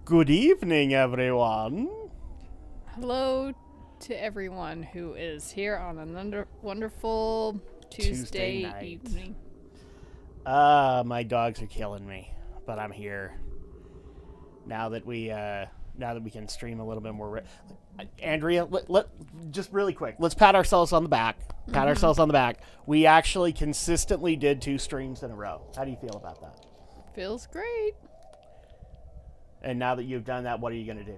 Good evening, everyone. Hello to everyone who is here on a wonderful Tuesday night. evening. My dogs are killing me, but I'm here. Now that we can stream a little bit more. Andrea, let just really quick. Let's pat ourselves on the back. Pat ourselves on the back. We actually consistently did 2 streams in a row. How do you feel about that? Feels great. And now that you've done that, what are you going to do?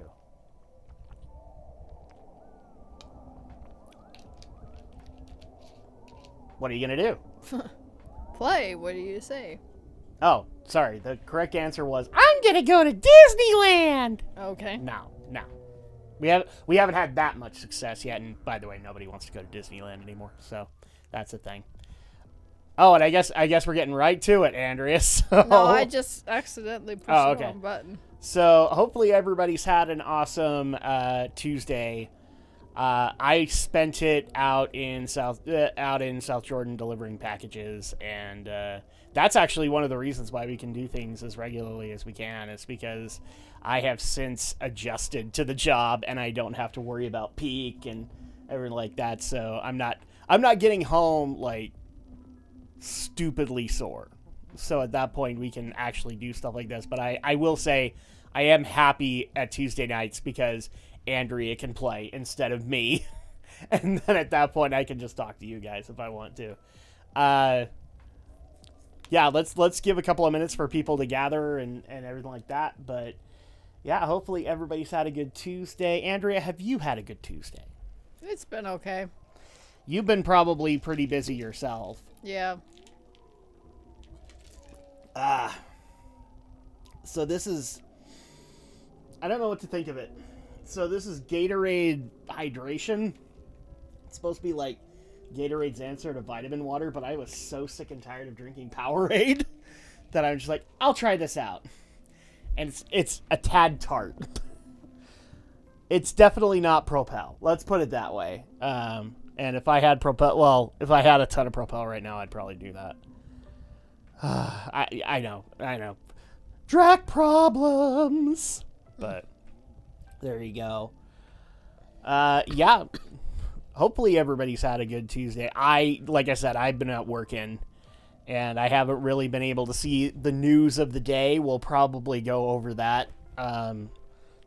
What are you going to do? Play. What do you say? Oh, sorry. The correct answer was, I'm going to go to Disneyland. Okay. No. We haven't had that much success yet, and by the way, nobody wants to go to Disneyland anymore, so that's the thing. Oh, and I guess we're getting right to it, Andrea. So... No, I just accidentally pushed the wrong button. So hopefully everybody's had an awesome Tuesday. I spent it out in South Jordan delivering packages, and that's actually one of the reasons why we can do things as regularly as we can. Is because I have since adjusted to the job, and I don't have to worry about peak and everything like that. So I'm not getting home like stupidly sore. So at that point, we can actually do stuff like this. But I will say I am happy at Tuesday nights because Andrea can play instead of me. And then at that point, I can just talk to you guys if I want to. Yeah, let's give a couple of minutes for people to gather and everything like that. But yeah, hopefully everybody's had a good Tuesday. Andrea, have you had a good Tuesday? It's been okay. You've been probably pretty busy yourself. Yeah. So this is... I don't know what to think of it. So this is Gatorade Hydration. It's supposed to be like Gatorade's answer to vitamin water, but I was so sick and tired of drinking Powerade that I'm just like, I'll try this out. And it's a tad tart. It's definitely not Propel. Let's put it that way. And if I had if I had a ton of Propel right now, I'd probably do that. I know. Drak problems. But there you go. Yeah. Hopefully everybody's had a good Tuesday. Like I said, I've been out working, and I haven't really been able to see the news of the day. We'll probably go over that,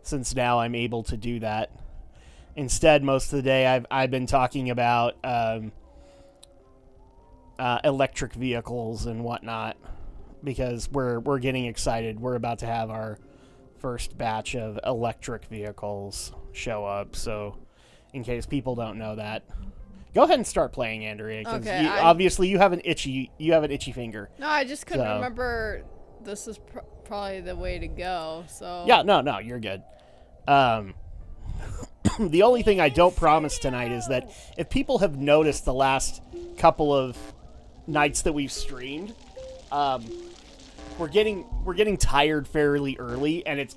since now I'm able to do that. Instead, most of the day I've been talking about electric vehicles and whatnot, because we're getting excited. We're about to have our first batch of electric vehicles show up, so in case people don't know that, go ahead and start playing, Andrea, because okay, obviously you have an itchy finger. No, I just couldn't remember. This is probably the way to go. So yeah, no, you're good. The only thing I don't promise tonight is that if people have noticed the last couple of nights that we've streamed, we're getting tired fairly early, and it's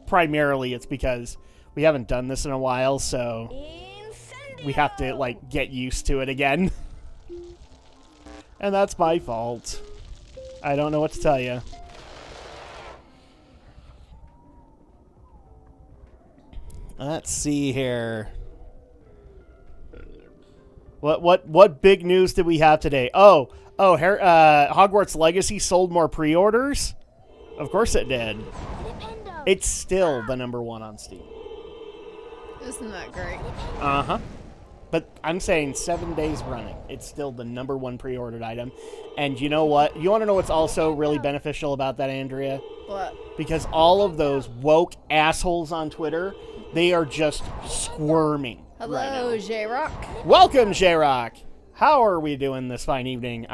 primarily because we haven't done this in a while, so we have to like get used to it again. And that's my fault. I don't know what to tell you. Let's see here. What big news did we have today? Hogwarts Legacy sold more pre-orders? Of course it did. It's still the #1 on Steam. Isn't that great? Uh-huh. But I'm saying 7 days running, it's still the #1 pre-ordered item. And you know what? You want to know what's also really beneficial about that, Andrea? What? Because all of those woke assholes on Twitter, they are just squirming. Hello, right J-Rock. Welcome, J-Rock. How are we doing this fine evening?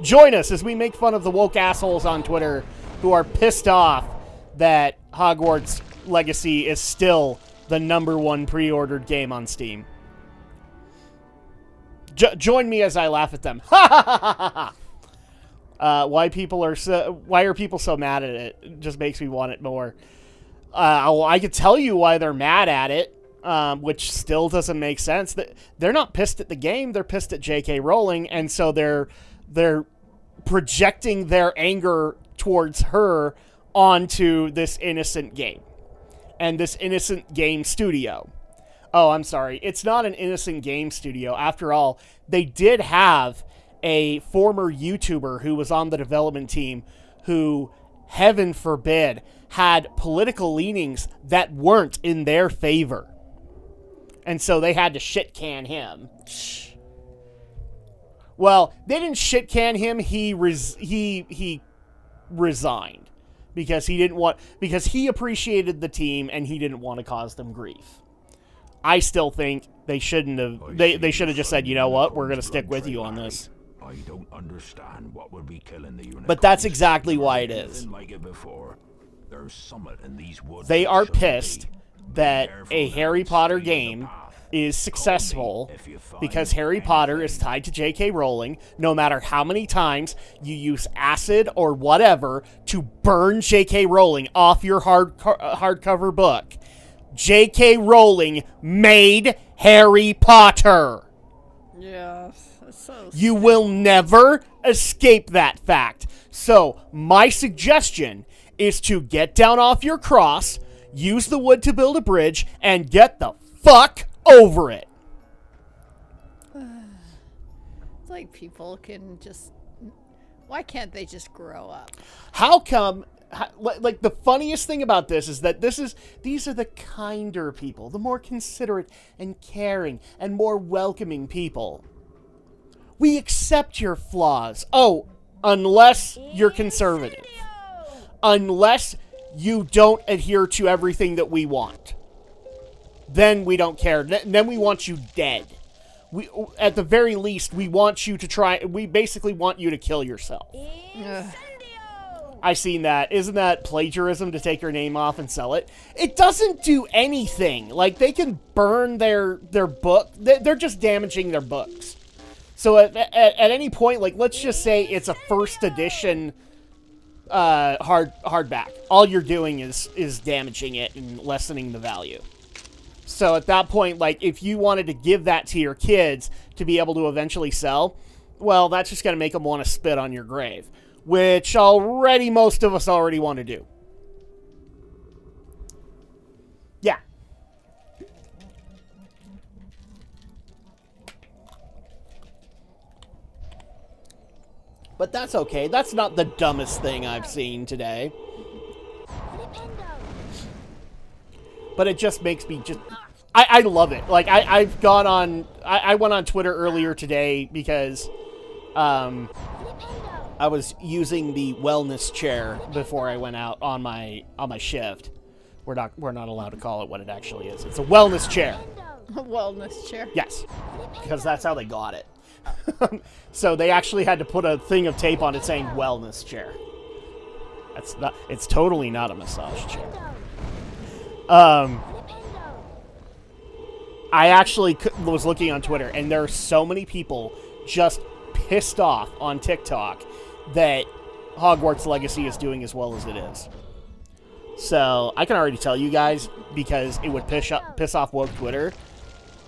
Join us as we make fun of the woke assholes on Twitter who are pissed off that Hogwarts Legacy is still the #1 pre-ordered game on Steam. Join me as I laugh at them. Why are people so mad at it? It just makes me want it more. I could tell you why they're mad at it, which still doesn't make sense. They're not pissed at the game; they're pissed at J.K. Rowling, and so they're projecting their anger towards her onto this innocent game. and this innocent game studio. Oh, I'm sorry. It's not an innocent game studio. After all, they did have a former YouTuber who was on the development team who, heaven forbid, had political leanings that weren't in their favor. And so they had to shit can him. Well, they didn't shit can him. He resigned because he appreciated the team and he didn't want to cause them grief. I still think they shouldn't have. They should have just said, you know what, we're going to stick with you on this. I don't understand what would be killing the unicorns. But that's exactly why it is. Like it before. There's summit in these woods. They are pissed that a Harry Potter game is successful because Harry Potter is tied to J.K. Rowling. No matter how many times you use acid or whatever to burn J.K. Rowling off your hardcover book, J.K. Rowling made Harry Potter. Yes, that's so You will never escape that fact. So, my suggestion is to get down off your cross, use the wood to build a bridge, and get the fuck over it. It's like people can just... Why can't they just grow up? How come... Like, the funniest thing about this is that these are the kinder people, the more considerate and caring and more welcoming people. We accept your flaws. Oh, unless you're conservative. Unless you don't adhere to everything that we want. Then we don't care. Then we want you dead. We, at the very least, we want you to try... We basically want you to kill yourself. I seen that. Isn't that plagiarism to take your name off and sell it? It doesn't do anything. Like, they can burn their book. They're just damaging their books. So at any point, like, let's just say it's a first edition hardback. All you're doing is damaging it and lessening the value. So at that point, like, if you wanted to give that to your kids to be able to eventually sell, well, that's just going to make them want to spit on your grave. Which most of us already want to do. Yeah. But that's okay. That's not the dumbest thing I've seen today. But it just makes me just... I love it. Like, I've gone on... I went on Twitter earlier today because... I was using the wellness chair before I went out on my shift. We're not allowed to call it what it actually is. It's a wellness chair. A wellness chair? Yes, because that's how they got it. So they actually had to put a thing of tape on it saying wellness chair. It's totally not a massage chair. I actually was looking on Twitter, and there are so many people just pissed off on TikTok that Hogwarts Legacy is doing as well as it is. So I can already tell you guys, because it would piss off woke Twitter,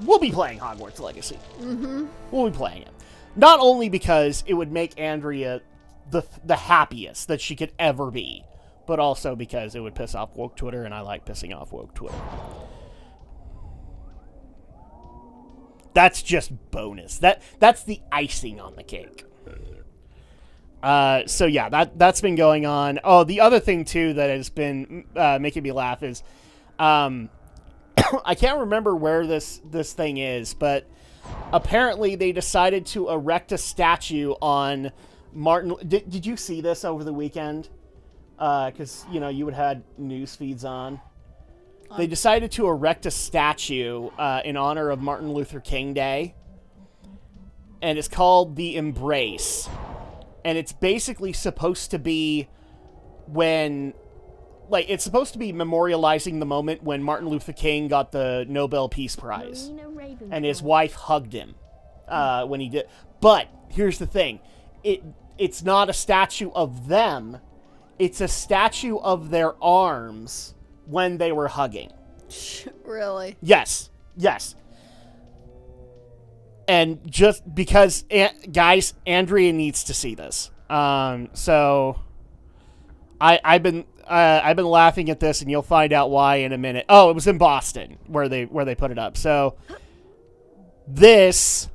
we'll be playing Hogwarts Legacy. Mm-hmm. We'll be playing it. Not only because it would make Andrea the happiest that she could ever be, but also because it would piss off woke Twitter, and I like pissing off woke Twitter. That's just bonus. That's the icing on the cake. So yeah, that's been going on. Oh, the other thing too that has been making me laugh is, I can't remember where this thing is, but apparently they decided to erect a statue on Martin. Did you see this over the weekend? Because you would have had news feeds on. They decided to erect a statue in honor of Martin Luther King Day. And it's called The Embrace. And it's basically supposed to be it's supposed to be memorializing the moment when Martin Luther King got the Nobel Peace Prize. And his wife hugged him when he did. But here's the thing. It's not a statue of them. It's a statue of their arms when they were hugging. Really? Yes. And just because, guys, Andrea needs to see this. So I've been I've been laughing at this, and you'll find out why in a minute. Oh, it was in Boston where they put it up. So this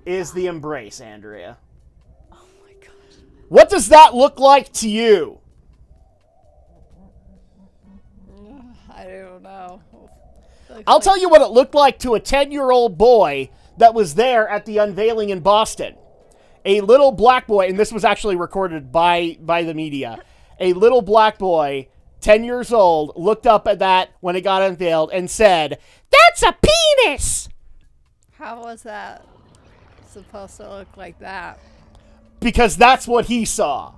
is the embrace, Andrea. Oh my god. What does that look like to you? I don't know. I'll tell you what it looked like to a 10-year-old boy that was there at the unveiling in Boston. A little black boy, and this was actually recorded by the media. A little black boy, 10 years old, looked up at that when it got unveiled and said, "That's a penis!" How was that supposed to look like that? Because that's what he saw.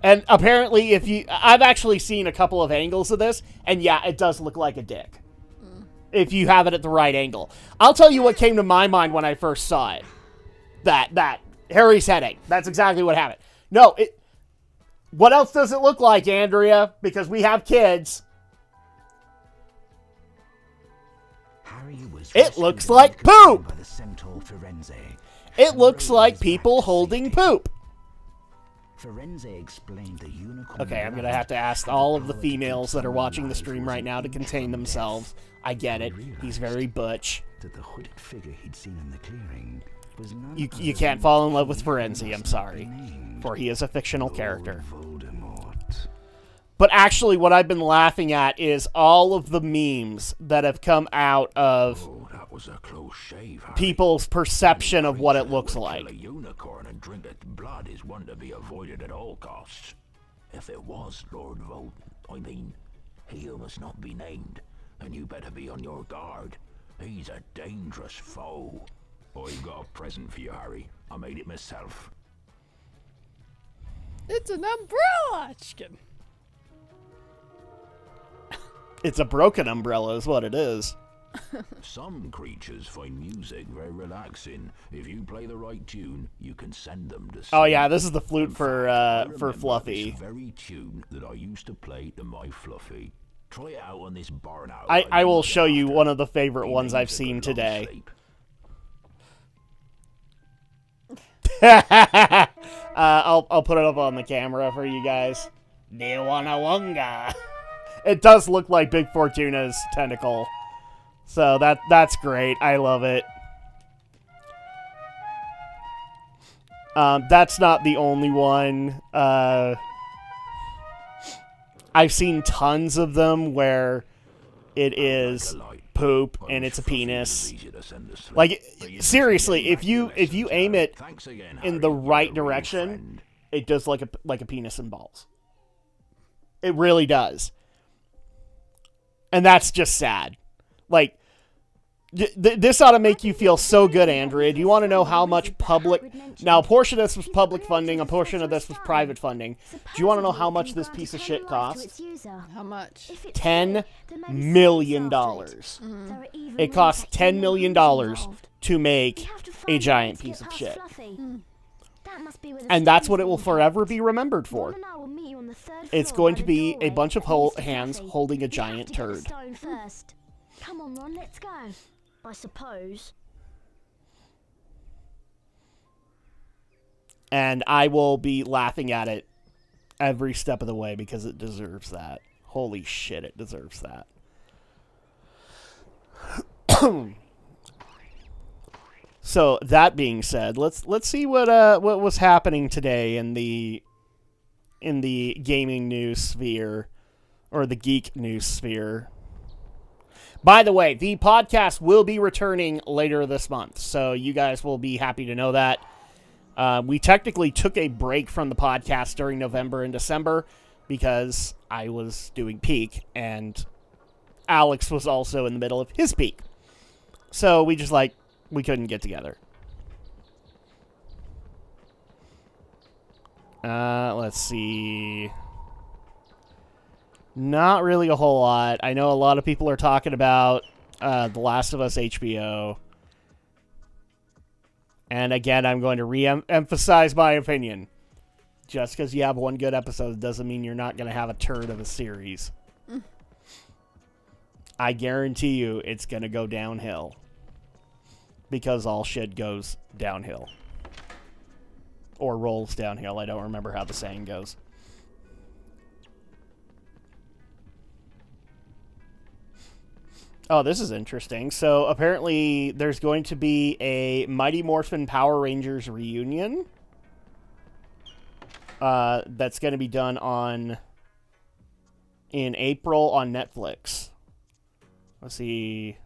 And apparently, I've actually seen a couple of angles of this, and yeah, it does look like a dick. If you have it at the right angle. I'll tell you what came to my mind when I first saw it. That Harry's headache. That's exactly what happened. No, what else does it look like, Andrea? Because we have kids. Harry was It looks like poop. by the centaur Firenze. It looks like people holding poop. Firenze explained the unicorn. Okay, I'm going to have to ask all of the females that are watching the stream right now to contain themselves. I get it. He's very butch. That the hooded figure he'd seen in the clearing was none You other can't than fall in love with the Firenze, I'm sorry. named For he is a fictional character. Voldemort. But actually, what I've been laughing at is all of the memes that have come out of Oh, that was a close shave, Harry. people's perception of what it Creature looks who would like. kill a unicorn and drink its blood is one to be avoided at all costs. If it was Lord he who must not be named, and you better be on your guard. He's a dangerous foe. I've got a present for you, Harry. I made it myself. It's an umbrella! Chicken. It's a broken umbrella is what it is. Some creatures find music very relaxing. If you play the right tune, you can send them to sleep. Oh yeah, this is the flute In for fact, I for remember Fluffy. This very tune that I used to play to my Fluffy. Try it out on this barn owl. I will show you after. one of the favorite He ones needs I've a seen good long today. sleep. I'll put it up on the camera for you guys. Wonga. It does look like Big Fortuna's tentacle. So that's great. I love it. That's not the only one. I've seen tons of them where it is poop and it's a penis. Like seriously, if you aim it in the right direction, it does like a penis and balls. It really does. And that's just sad. Like, this ought to make you feel so good, Andrea. Do you want to know how much public... Now, a portion of this was public funding, a portion of this was private funding. Do you want to know how much this piece of shit cost? How much? $10 million. It costs $10 million to make a giant piece of shit. And that's what it will forever be remembered for. It's going to be a bunch of hands holding a giant turd. Come on, Ron, let's go. I suppose. And I will be laughing at it every step of the way because it deserves that. Holy shit, it deserves that. So that being said, let's see what was happening today in the gaming news sphere or the geek news sphere. By the way, the podcast will be returning later this month, so you guys will be happy to know that. We technically took a break from the podcast during November and December because I was doing peak, and Alex was also in the middle of his peak. So we couldn't get together. Let's see. Not really a whole lot. I know a lot of people are talking about The Last of Us HBO. And again, I'm going to re-emphasize my opinion. Just because you have one good episode doesn't mean you're not going to have a turd of a series. I guarantee you it's going to go downhill. Because all shit goes downhill. Or rolls downhill. I don't remember how the saying goes. Oh, this is interesting. So apparently there's going to be a Mighty Morphin Power Rangers reunion. That's going to be done in April on Netflix. Let's see.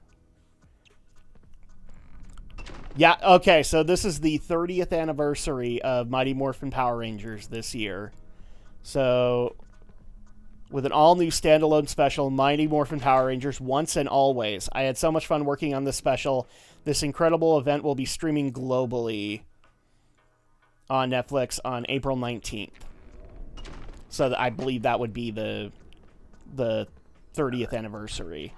Yeah, okay, so this is the 30th anniversary of Mighty Morphin Power Rangers this year. So, with an all-new standalone special, Mighty Morphin Power Rangers, Once and Always. I had so much fun working on this special. This incredible event will be streaming globally on Netflix on April 19th. So I believe that would be the 30th anniversary.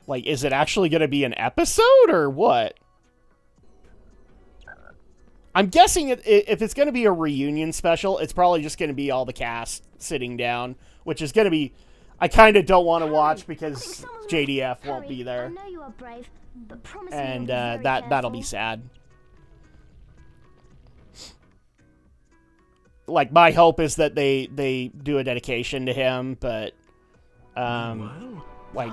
Like, is it actually going to be an episode or what? I'm guessing if it's going to be a reunion special, it's probably just going to be all the cast sitting down, which is going to be... I kind of don't want to watch because JDF won't be there. I know you are brave, but promise me And you'll be very that'll careful. be sad. Like, my hope is that they do a dedication to him, but... like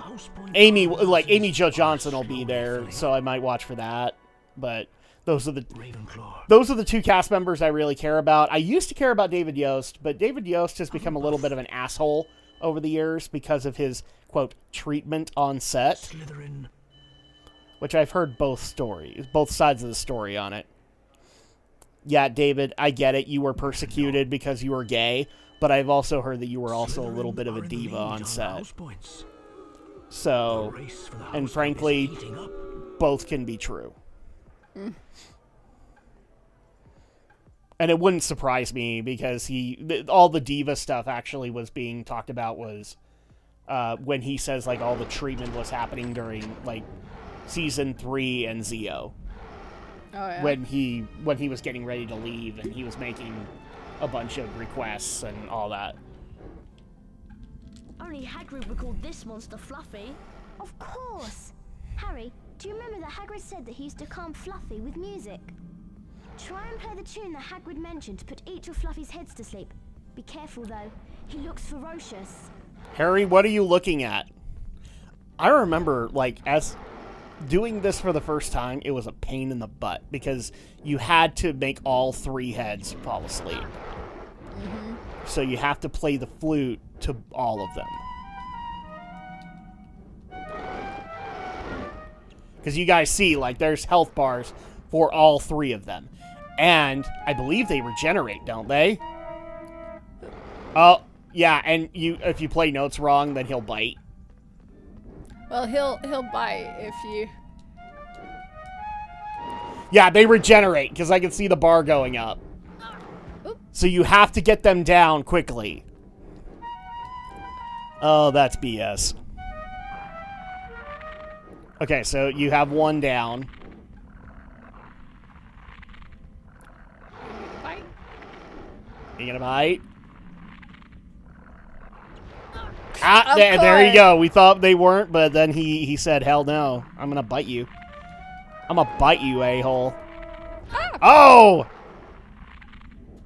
Amy Jo Johnson will be there, so I might watch for that. But those are the two cast members I really care about. I used to care about David Yost, but David Yost has become a little bit of an asshole over the years because of his quote treatment on set, which I've heard both sides of the story on it. Yeah, David, I get it. You were persecuted because you were gay, but I've also heard that you were also a little bit of a diva on set. So, and frankly, both can be true. And it wouldn't surprise me because all the diva stuff actually was being talked about was when he says like all the treatment was happening during like season 3 and Zeo. Oh, yeah. When he was getting ready to leave and he was making a bunch of requests and all that. Only Hagrid would call this monster Fluffy. Of course! Harry, do you remember that Hagrid said that he used to calm Fluffy with music? Try and play the tune that Hagrid mentioned to put each of Fluffy's heads to sleep. Be careful though, he looks ferocious. Harry, what are you looking at? I remember, like, as doing this for the first time, it was a pain in the butt because you had to make all 3 heads fall asleep. Mm-hmm. So you have to play the flute to all of them. Because you guys see, like, there's health bars for all 3 of them. And I believe they regenerate, don't they? Oh, yeah, and if you play notes wrong, then he'll bite. Well, he'll bite if you... Yeah, they regenerate, because I can see the bar going up. Oop. So you have to get them down quickly. Oh, that's BS. Okay, so you have 1 down. Bite. You gonna bite? Ah, Of there you course. go. We thought they weren't, but then he said, hell no. I'm gonna bite you. I'm gonna bite you, a-hole. Ah. Oh!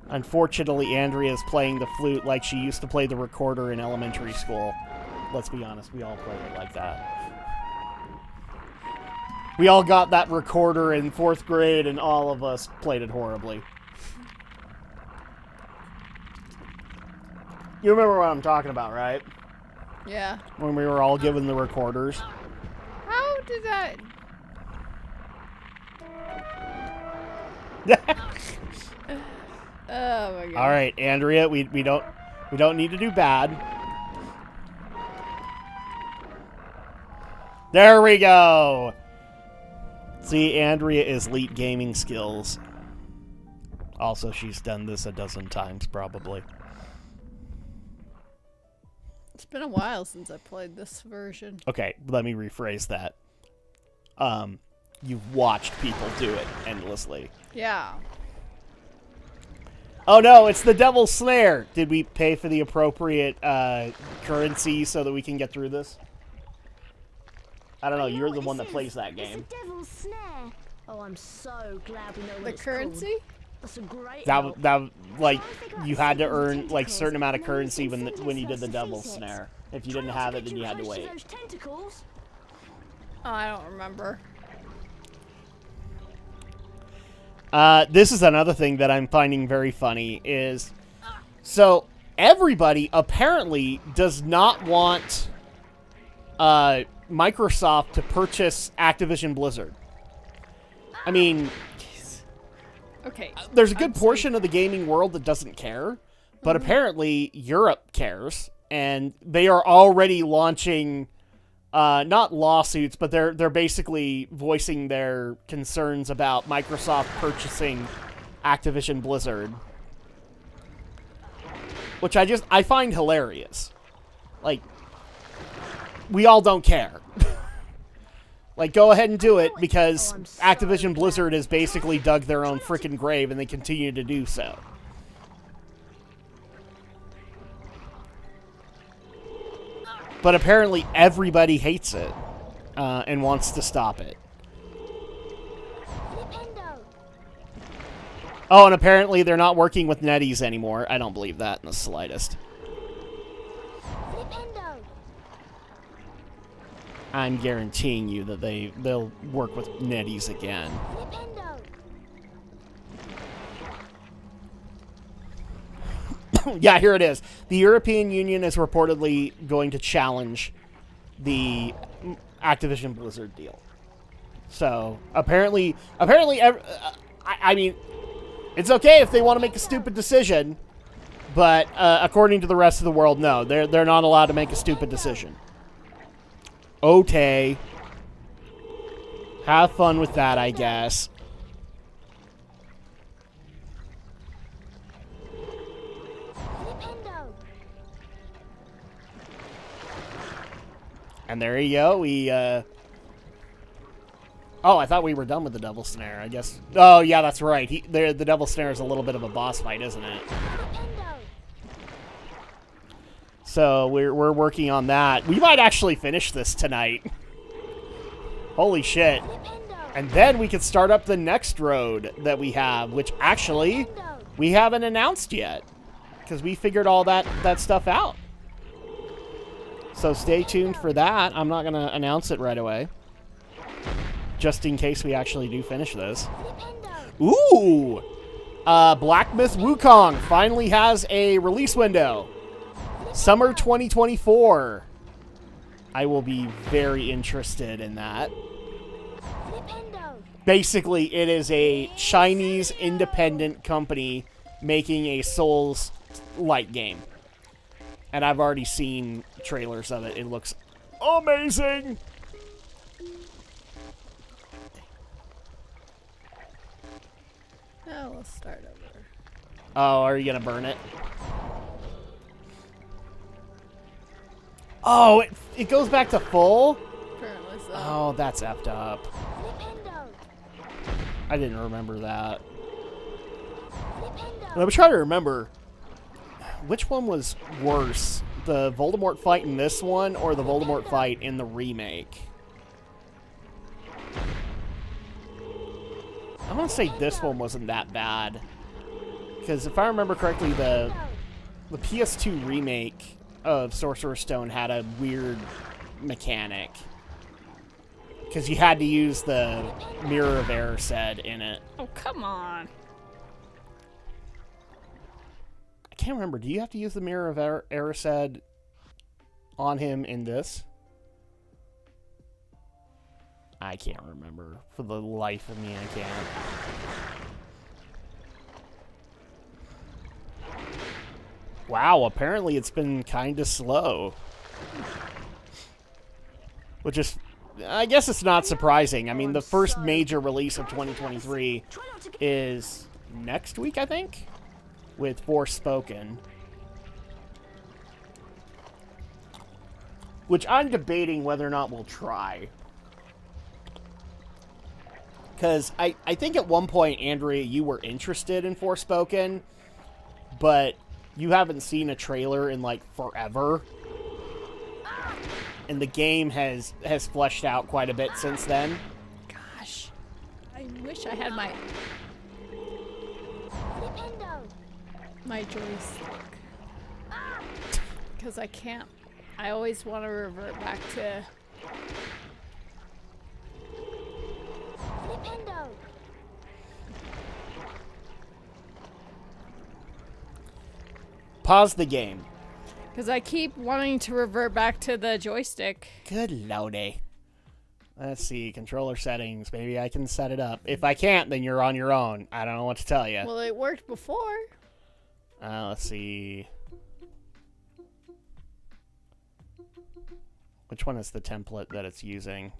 Unfortunately, Andrea's playing the flute like she used to play the recorder in elementary school. Let's be honest, we all played it like that. We all got that recorder in 4th grade, and all of us played it horribly. You remember what I'm talking about, right? Yeah. When we were all given the recorders. How did that... Oh my god. All right, Andrea, we don't need to do bad. There we go. See, Andrea is elite gaming skills. Also, she's done this a dozen times, probably. It's been a while since I played this version. Okay, let me rephrase that. You've watched people do it endlessly. Yeah. Oh no, it's the Devil's Snare! Did we pay for the appropriate currency so that we can get through this? I don't know, you're the one that plays that game. It's a devil's snare. Oh, I'm so glad we know what The it's currency? called. That's a great That help. like you had to earn like certain amount of currency when you did the double snare. If you Try didn't not have to it, get then too you had to close wait. those tentacles. Oh, I don't remember. This is another thing that I'm finding very funny is, so everybody apparently does not want Microsoft to purchase Activision Blizzard. I mean, Okay. there's a good I'd say- portion of the gaming world that doesn't care, but apparently Europe cares, and they are already launching not lawsuits, but they're basically voicing their concerns about Microsoft purchasing Activision Blizzard, which I find hilarious. Like, we all don't care. Like, go ahead and do it, because Oh, I'm so Activision Blizzard has basically dug their own freaking grave, and they continue to do so. But apparently everybody hates it and wants to stop it. Flipendo. Oh, and apparently they're not working with NetEase anymore. I don't believe that in the slightest. Flipendo. I'm guaranteeing you that they'll work with NetEase again. Flipendo. Yeah, here it is. The European Union is reportedly going to challenge the Activision Blizzard deal. So apparently, I mean, it's okay if they want to make a stupid decision, but according to the rest of the world, no, they're not allowed to make a stupid decision. Okay, have fun with that, I guess. Flipendo. And there you go. We, Oh, I thought we were done with the Devil Snare, I guess. Oh, yeah, that's right. The Devil Snare is a little bit of a boss fight, isn't it? Flipendo. So we're working on that. We might actually finish this tonight. Holy shit. Flipendo. And then we could start up the next road that we have, which actually we haven't announced yet, because we figured all that stuff out. So stay tuned for that. I'm not going to announce it right away, just in case we actually do finish this. Ooh! Black Myth Wukong finally has a release window. Summer 2024. I will be very interested in that. Flipendo. Basically, it is a Chinese independent company making a Souls-like game. And I've already seen trailers of it. It looks amazing! Oh, we'll start over. Oh, are you gonna burn it? Oh, it goes back to full? Apparently so. Oh, that's effed up. Flipendo. I didn't remember that. Flipendo. I'm trying to remember which one was worse, the Voldemort fight in this one or the Voldemort fight in the remake. I'm gonna say this one wasn't that bad, because if I remember correctly, the PS2 remake of Sorcerer's Stone had a weird mechanic, because you had to use the Mirror of Erised in it. Oh, come on. I can't remember. Do you have to use the Mirror of Erised on him in this? I can't remember. For the life of me, I can't. Wow, apparently it's been kind of slow. Which is, I guess it's not surprising. I mean, the first major release of 2023 is next week, I think? With Forspoken. Which I'm debating whether or not we'll try. Because I think at one point, Andrea, you were interested in Forspoken, but you haven't seen a trailer in, like, forever. And the game has fleshed out quite a bit since then. Gosh. I wish I had my... Flipendo. My joystick. Because I can't. I always want to revert back to. Flipendo. Pause the game. Because I keep wanting to revert back to the joystick. Good lordy. Let's see, controller settings. Maybe I can set it up. If I can't, then you're on your own. I don't know what to tell you. Well, it worked before. Let's see. Which one is the template that it's using?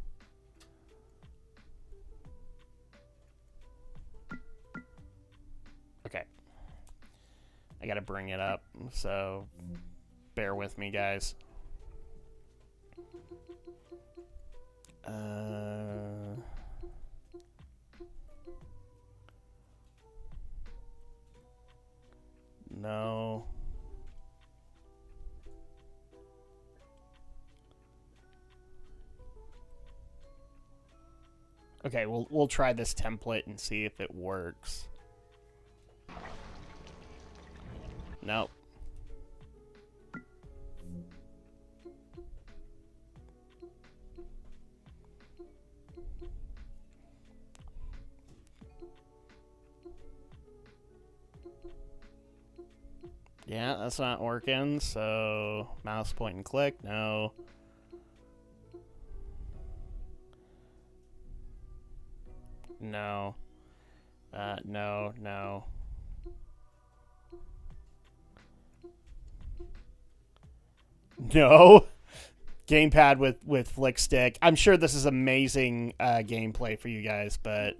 Okay. I gotta bring it up, so bear with me, guys. No. Okay, we'll try this template and see if it works. Nope. Yeah, that's not working, so mouse point and click, no. No. No, no. No. Gamepad with flick stick. I'm sure this is amazing gameplay for you guys, but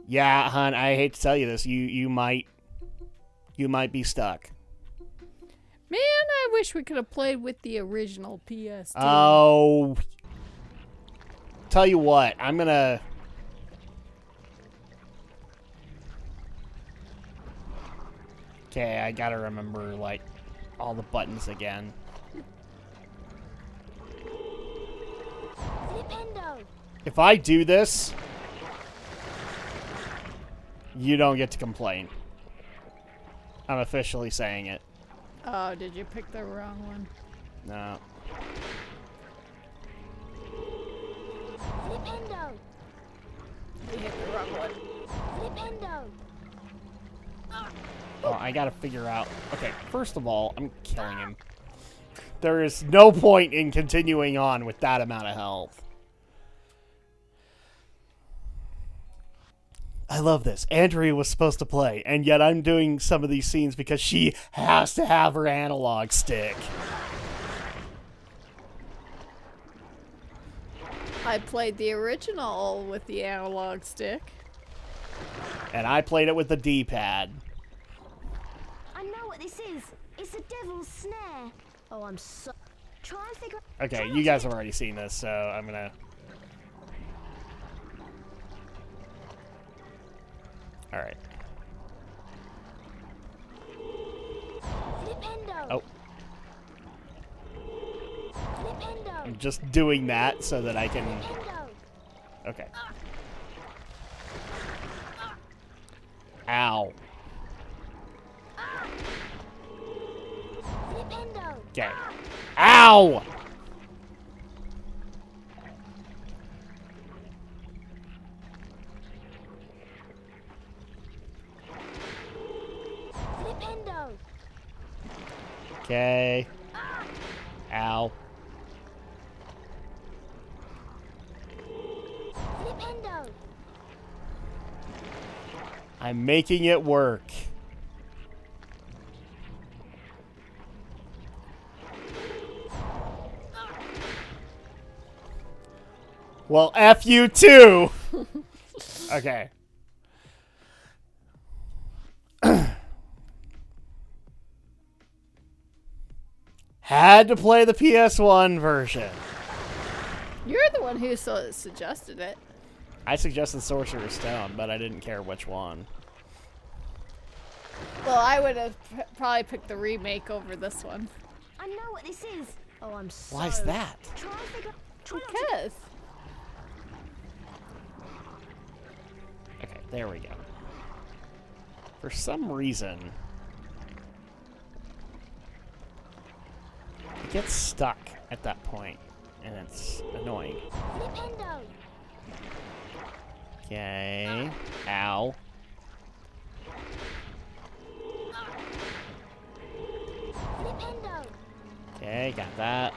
yeah, hon, I hate to tell you this. You might be stuck. Man, I wish we could have played with the original PS2. Oh. Tell you what, I'm gonna... Okay, I gotta remember, like, all the buttons again. Flipendo. If I do this, you don't get to complain. I'm officially saying it. Oh, did you pick the wrong one? No. Flipendo. You hit the wrong one. Flipendo. Well, I gotta figure out... Okay, first of all, I'm killing him. There is no point in continuing on with that amount of health. I love this. Andrea was supposed to play, and yet I'm doing some of these scenes because she has to have her analog stick. I played the original with the analog stick. And I played it with the D-pad. I know what this is. It's a devil's snare. Oh, I'm so. Try and figure. Okay, try you not guys to- have already seen this, so I'm gonna... Alright. Flipendo. Oh. Flipendo. I'm just doing that so that I can... Flipendo. Okay. Ow. Flipendo. Okay. Ow! Flipendo. Okay. Ow. Flipendo. I'm making it work. Well, F you too! Okay. Had to play the PS1 version. You're the one who suggested it. I suggested Sorcerer's Stone, but I didn't care which one. Well, I would have probably picked the remake over this one. I know what this is. Oh, I'm so. Why is that? Try and figure. Try not to. Because. Okay, there we go. For some reason, it gets stuck at that point, and it's annoying. Flipendo. Okay. Ow. Flipendo. Okay, got that.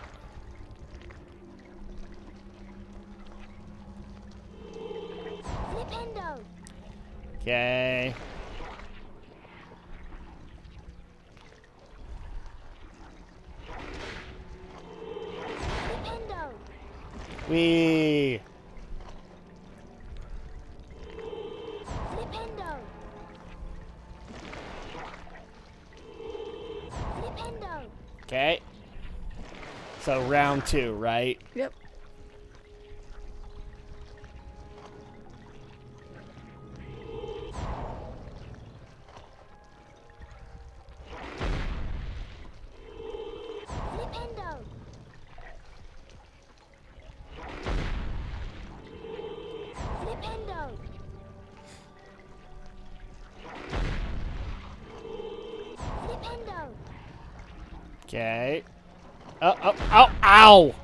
Flipendo. Okay. Flipendo. Wee. Flipendo. Flipendo. Okay. So round 2, right? Yep. Flipendo. Flipendo. Flipendo. Okay. Oh, oh, oh, ow!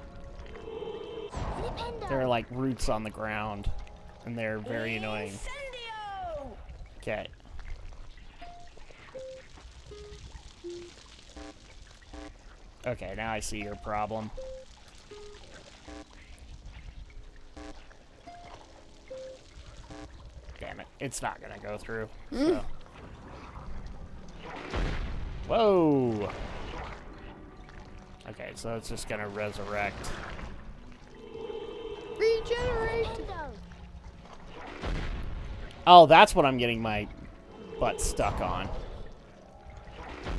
Flipendo. There are like roots on the ground, and they're very annoying. Incendio! Okay. Okay, now I see your problem. Damn it. It's not gonna go through. So. Whoa! Okay, so it's just gonna resurrect. Regenerate. Flipendo. Oh, that's what I'm getting my butt stuck on.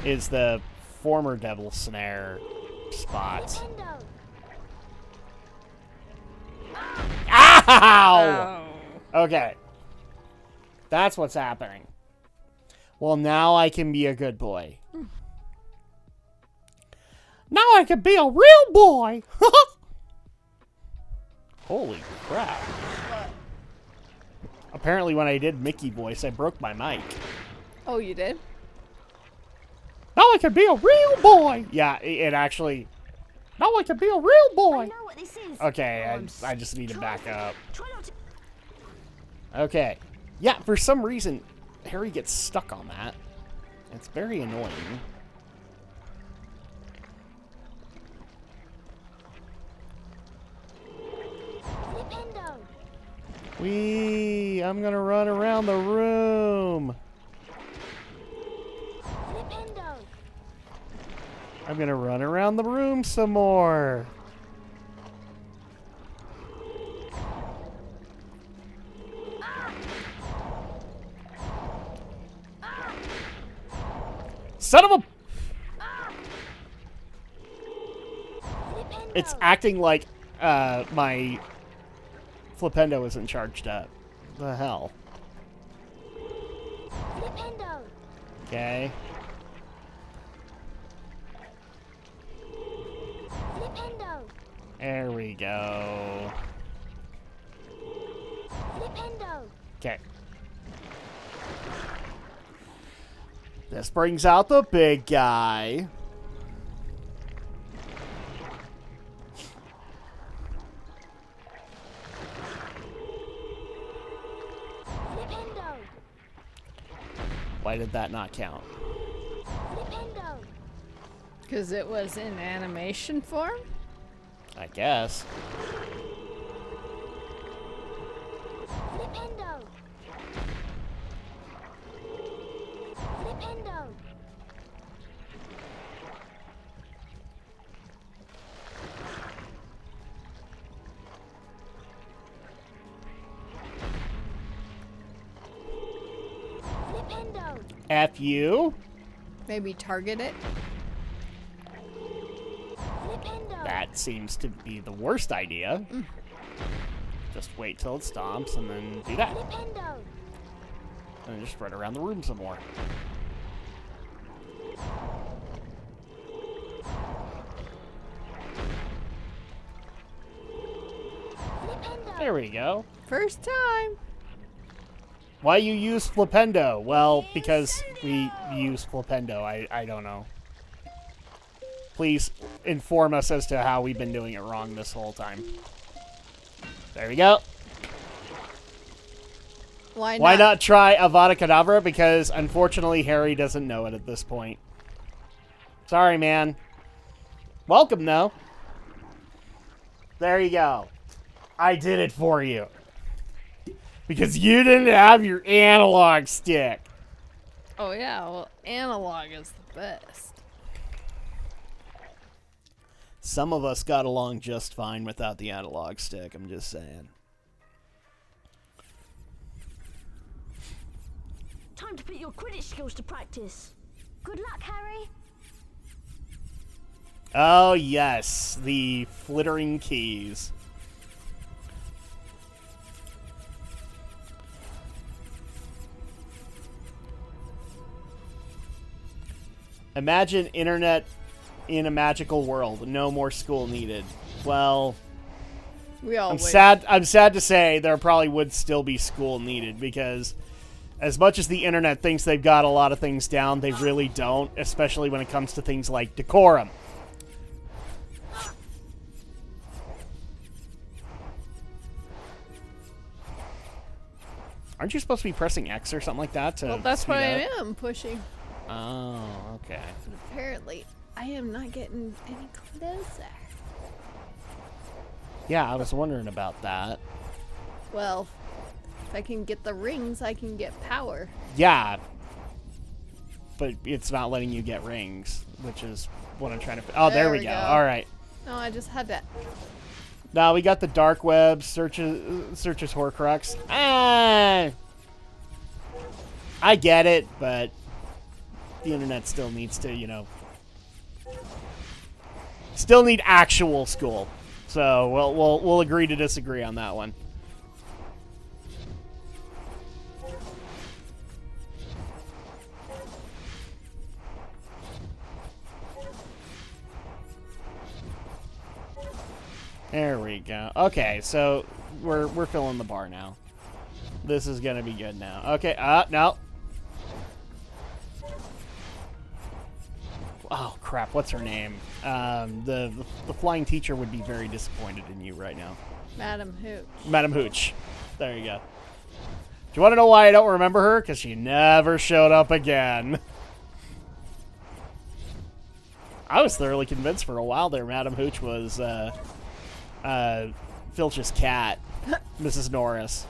Is the former devil snare spots. Flipendo. Ow! Oh. Okay. That's what's happening. Well, now I can be a good boy. Now I can be a real boy! Holy crap. Apparently when I did Mickey voice, I broke my mic. Oh, you did? Now I can be a real boy! Yeah, it actually... Now I can be a real I boy! know what this is. Okay, I just need to back up. Try not to. Okay. Yeah, for some reason, Harry gets stuck on that. It's very annoying. Flipendo. Wee! I'm gonna run around the room. Flipendo. I'm gonna run around the room some more. Son of a... Flipendo. It's acting like my Flipendo isn't charged up. The hell? Flipendo. Okay. Flipendo. There we go. Flipendo. Okay. This brings out the big guy. Flipendo. Why did that not count? Flipendo. Because it was in animation form? I guess. Flipendo. Flipendo. Flipendo. F you. Maybe target it? Flipendo. That seems to be the worst idea. Just wait till it stomps and then do that. Flipendo. And then just run around the room some more. Flipendo. There we go. First time. Why you use Flipendo? Well, because we use Flipendo. I don't know. Please inform us as to how we've been doing it wrong this whole time. There we go. Why not try Avada Kedavra? Because, unfortunately, Harry doesn't know it at this point. Sorry, man. Welcome, though. There you go. I did it for you. Because you didn't have your analog stick. Oh, yeah. Well, analog is the best. Some of us got along just fine without the analog stick, I'm just saying. Time to put your Quidditch skills to practice. Good luck, Harry. Oh, yes. The flittering keys. Imagine internet in a magical world. No more school needed. Well, I'm sad to say there probably would still be school needed, because as much as the internet thinks they've got a lot of things down, they really don't, especially when it comes to things like decorum. Aren't you supposed to be pressing X or something like that to Well, that's speed what I up? am pushing. Oh, okay. But apparently, I am not getting any closer. Yeah, I was wondering about that. Well, if I can get the rings, I can get power. Yeah. But it's not letting you get rings, which is what I'm trying to... Oh, there we go. All right. No, I just had to... Now we got the dark web, searches Horcrux. Ah! I get it, but the internet still needs to, you know... Still need actual school. So we'll agree to disagree on that one. There we go. Okay, so we're filling the bar now. This is gonna be good now. Okay, no. Oh crap! What's her name? The flying teacher would be very disappointed in you right now. Madam Hooch. Madam Hooch. There you go. Do you want to know why I don't remember her? Because she never showed up again. I was thoroughly convinced for a while there Madam Hooch was Filch's cat, Mrs. Norris.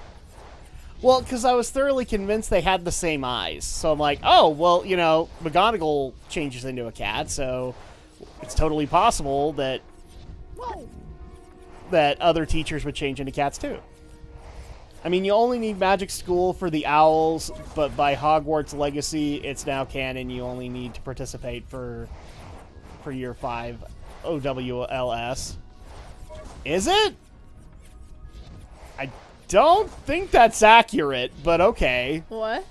Well, because I was thoroughly convinced they had the same eyes. So I'm like, oh, well, you know, McGonagall changes into a cat, so it's totally possible that other teachers would change into cats too. I mean, you only need magic school for the owls, but by Hogwarts Legacy, it's now canon. You only need to participate for year 5 OWLS. Is it? I don't think that's accurate, but okay. What?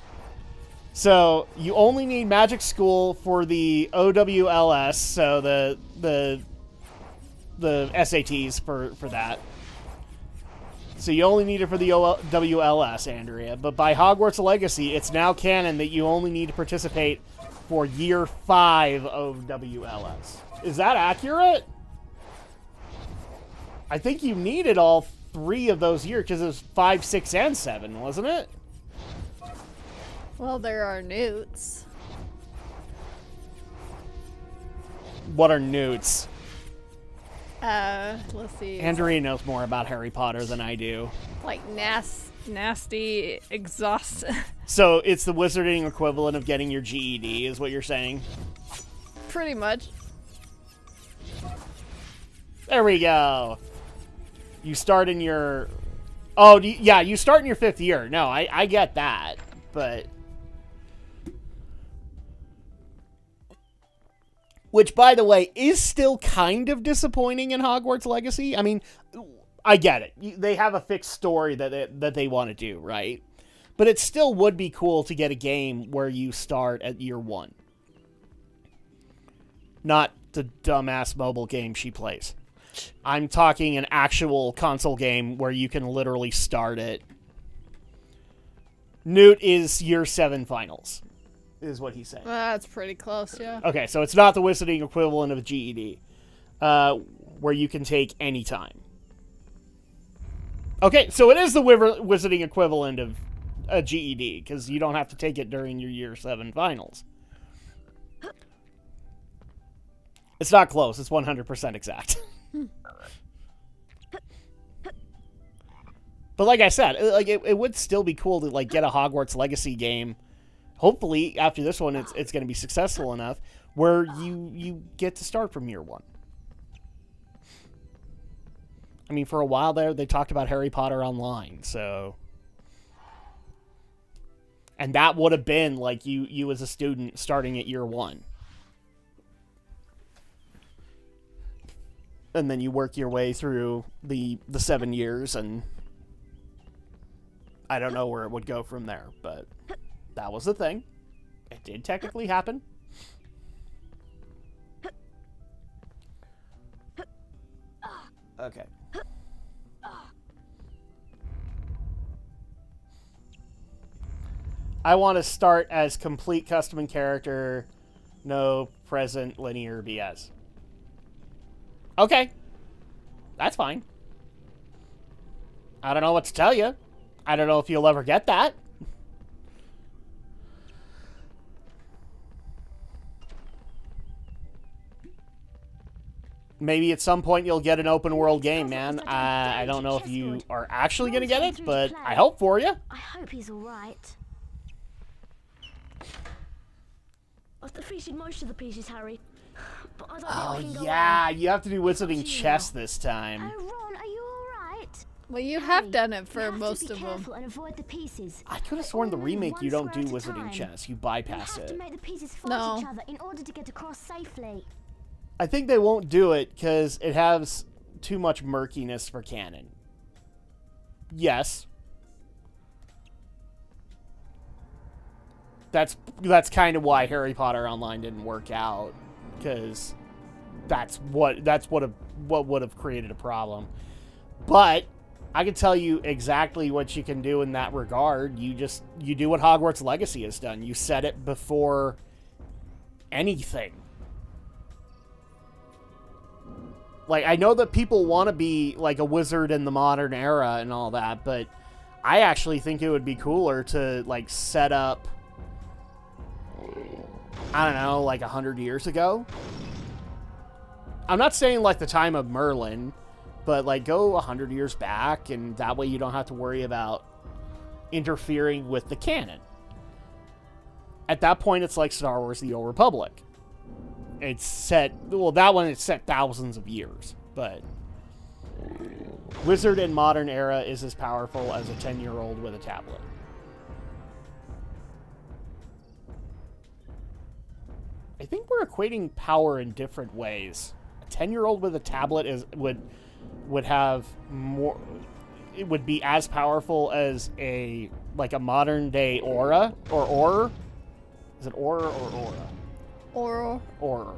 So you only need magic school for the OWLS, so the SATs for that. So you only need it for the WLS, Andrea. But by Hogwarts Legacy, it's now canon that you only need to participate for year 5 of WLS. Is that accurate? I think you needed all 3 of those years because it was 5, 6, and 7, wasn't it? Well, there are newts. What are newts? Let's see. Andrea knows more about Harry Potter than I do. Like nasty exhaust. So it's the wizarding equivalent of getting your GED, is what you're saying? Pretty much. There we go. You start in your... Oh, yeah, you start in your 5th year. No, I get that, but... Which, by the way, is still kind of disappointing in Hogwarts Legacy. I mean, I get it. They have a fixed story that they want to do, right? But it still would be cool to get a game where you start at year 1. Not the dumbass mobile game she plays. I'm talking an actual console game where you can literally start it Newt is year 7 finals, is what he's saying. That's pretty close, yeah. Okay, so it's not the wizarding equivalent of a GED, where you can take any time. Okay, so it is the wizarding equivalent of a GED, because you don't have to take it during your year 7 finals. It's not close. It's 100% exact. But like I said, like it would still be cool to like get a Hogwarts Legacy game. Hopefully, after this one, it's going to be successful enough where you get to start from year 1. I mean, for a while there, they talked about Harry Potter Online, so... And that would have been, like, you as a student starting at year 1. And then you work your way through the 7 years, and... I don't know where it would go from there, but that was the thing. It did technically happen. Okay. I want to start as complete custom and character, no present linear BS. Okay. That's fine. I don't know what to tell you. I don't know if you'll ever get that. Maybe at some point you'll get an open world game, man. I don't know if you are actually going to get it, but I hope for you. I hope he's alright. I've defeated most of the pieces, Harry. But I don't think Oh, we can go yeah. on. You have to do wizarding you chess this time. Oh, Ron, are you alright? Well, you have done it for You have most to of be them. careful and avoid the pieces. I could have sworn the Only remake you one don't do square at a wizarding time. chess. You You bypass have to it. make the pieces fight No. each other in order to get across safely. I think they won't do it because it has too much murkiness for canon. Yes. That's kind of why Harry Potter Online didn't work out, because that's what would have created a problem. But I can tell you exactly what you can do in that regard. You do what Hogwarts Legacy has done. You set it before anything. Like, I know that people want to be like a wizard in the modern era and all that, but I actually think it would be cooler to like set up, I don't know, like 100 years ago. I'm not saying like the time of Merlin, but like go 100 years back, and that way you don't have to worry about interfering with the canon. At that point, it's like Star Wars: The Old Republic. It's set, well, that one is set thousands of years, but Wizard in modern era is as powerful as a 10-year-old with a tablet. I think we're equating power in different ways. A 10-year-old with a tablet would have more. It would be as powerful as a modern day aura or aura. Is it aura or aura? Oral. Aura.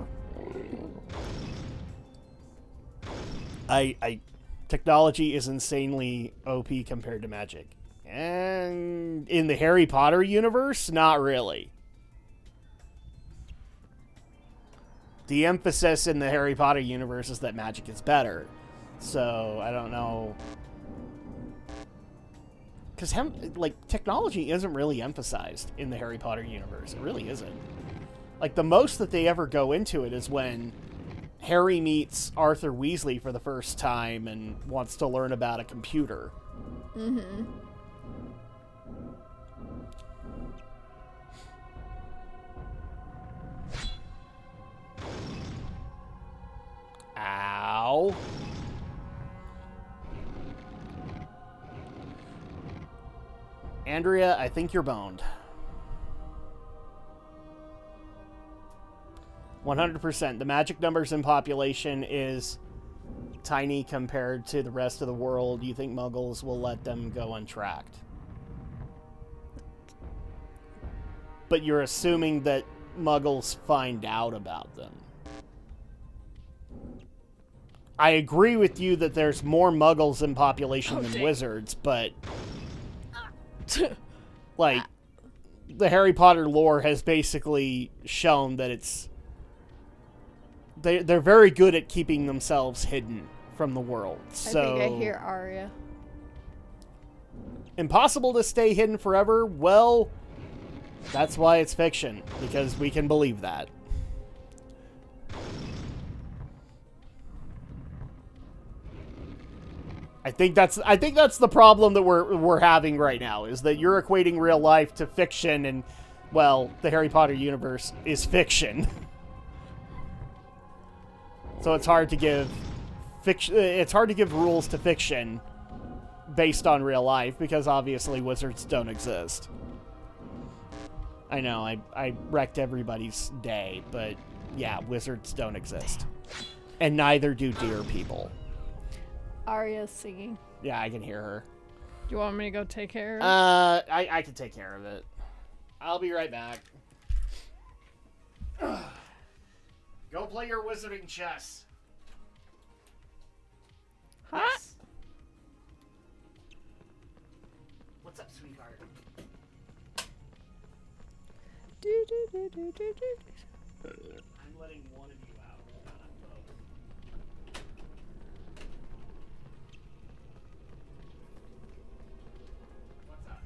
Technology is insanely OP compared to magic. And in the Harry Potter universe, not really. The emphasis in the Harry Potter universe is that magic is better. So, I don't know. Because, technology isn't really emphasized in the Harry Potter universe. It really isn't. Like, the most that they ever go into it is when Harry meets Arthur Weasley for the first time and wants to learn about a computer. Mm-hmm. Ow. Andrea, I think you're boned. 100%. The magic numbers in population is tiny compared to the rest of the world. You think Muggles will let them go untracked? But you're assuming that Muggles find out about them. I agree with you that there's more Muggles in population than wizards, but Like, the Harry Potter lore has basically shown that they're very good at keeping themselves hidden from the world. So I think I hear Arya. impossible to stay hidden forever? Well, that's why it's fiction, because we can believe that. I think that's the problem that we're having right now, is that you're equating real life to fiction, and well, the Harry Potter universe is fiction. So it's hard to give rules to fiction based on real life, because obviously wizards don't exist. I know, I wrecked everybody's day, but yeah, wizards don't exist. And neither do deer people. Arya's singing. Yeah, I can hear her. Do you want me to go take care of it? I can take care of it. I'll be right back. Go play your wizarding chess. Huh? Yes. What's up, sweetheart? I'm letting one of you out, not both. What's up?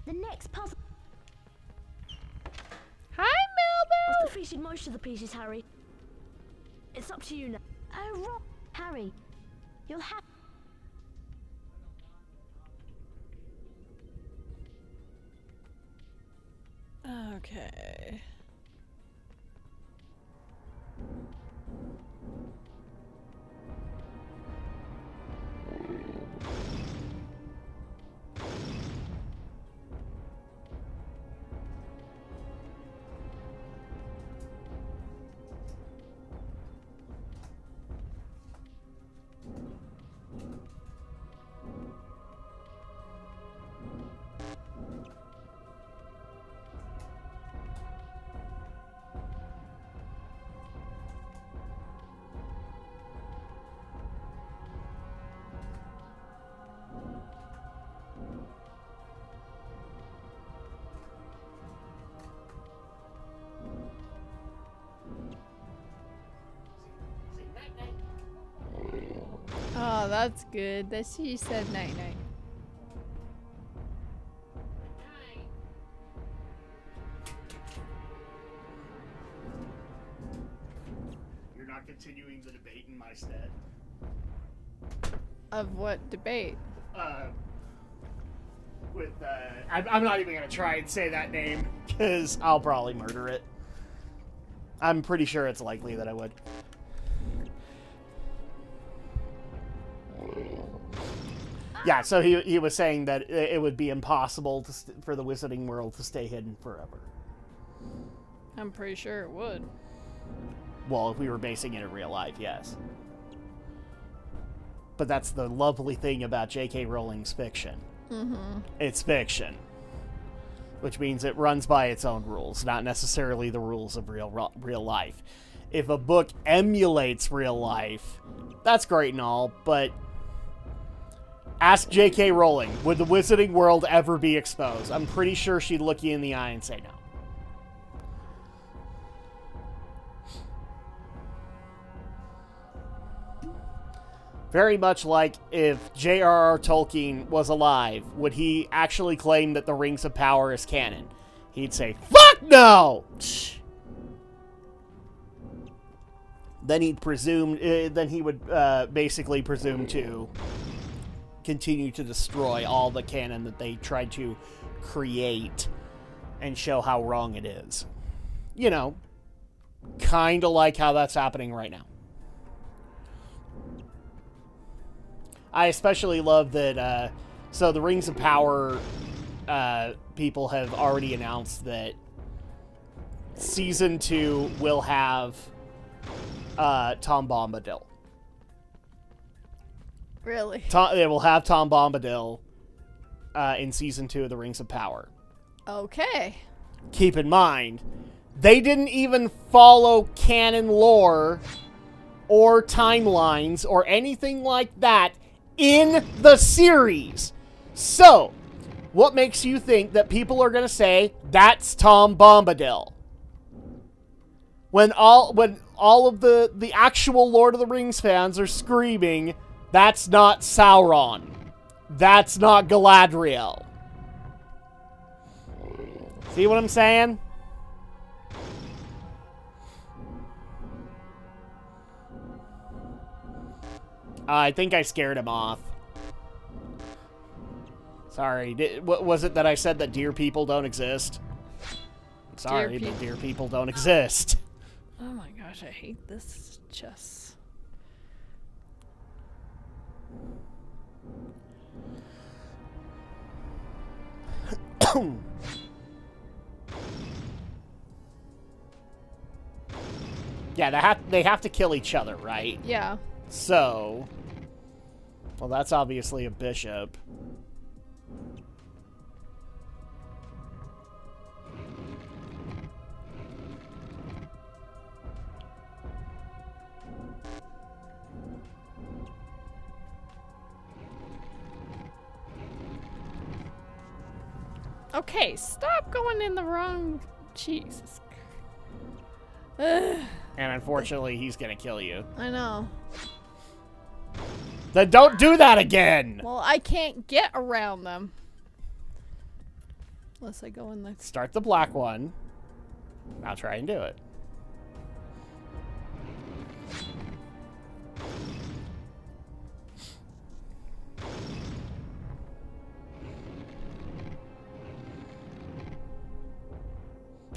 The next puzzle. Hi, Melba! I've defeated most of the pieces, Harry. It's up to you now. Oh, Rob. Harry, you'll have. Okay. Oh, that's good. That she said night night. You're not continuing the debate in my stead. Of what debate? I'm not even gonna try and say that name, because I'll probably murder it. I'm pretty sure it's likely that I would. Yeah, so he was saying that it would be impossible for the wizarding world to stay hidden forever. I'm pretty sure it would. Well, if we were basing it in real life, yes. But that's the lovely thing about J.K. Rowling's fiction. Mm-hmm. It's fiction. Which means it runs by its own rules, not necessarily the rules of real life. If a book emulates real life, that's great and all, but ask J.K. Rowling, would the wizarding world ever be exposed? I'm pretty sure she'd look you in the eye and say no. Very much like if J.R.R. Tolkien was alive, would he actually claim that the Rings of Power is canon? He'd say, fuck no! Then he'd presume, then he would basically presume to continue to destroy all the canon that they tried to create and show how wrong it is. You know, kind of like how that's happening right now. I especially love that, so the Rings of Power people have already announced that Season 2 will have Tom Bombadil. Really? They will have Tom Bombadil in Season 2 of the Rings of Power. Okay. Keep in mind, they didn't even follow canon lore or timelines or anything like that in the series. So, what makes you think that people are going to say that's Tom Bombadil? When all of the actual Lord of the Rings fans are screaming, that's not Sauron. That's not Galadriel. See what I'm saying? I think I scared him off. Sorry. What was it that I said that deer people don't exist? I'm sorry, but deer people don't exist. Oh my gosh, I hate this chess. Yeah, they have to kill each other, right? Yeah. So, well, that's obviously a bishop. Okay, stop going in the wrong... Jesus. Ugh, And unfortunately, he's gonna kill you. I know. Then don't do that again! Well, I can't get around them. Unless I go in the... Start the black one. I'll try and do it.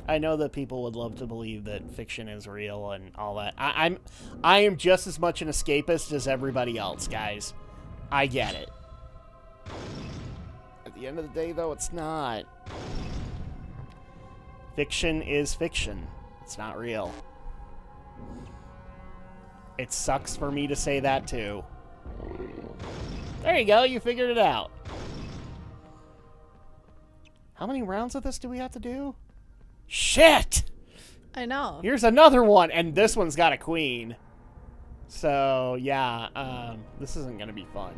I know that people would love to believe that fiction is real and all that. I am just as much an escapist as everybody else, guys. I get it. At the end of the day, though, it's not. Fiction is fiction. It's not real. It sucks for me to say that, too. There you go. You figured it out. How many rounds of this do we have to do? Shit! I know. Here's another one, and this one's got a queen. So, yeah, this isn't gonna be fun.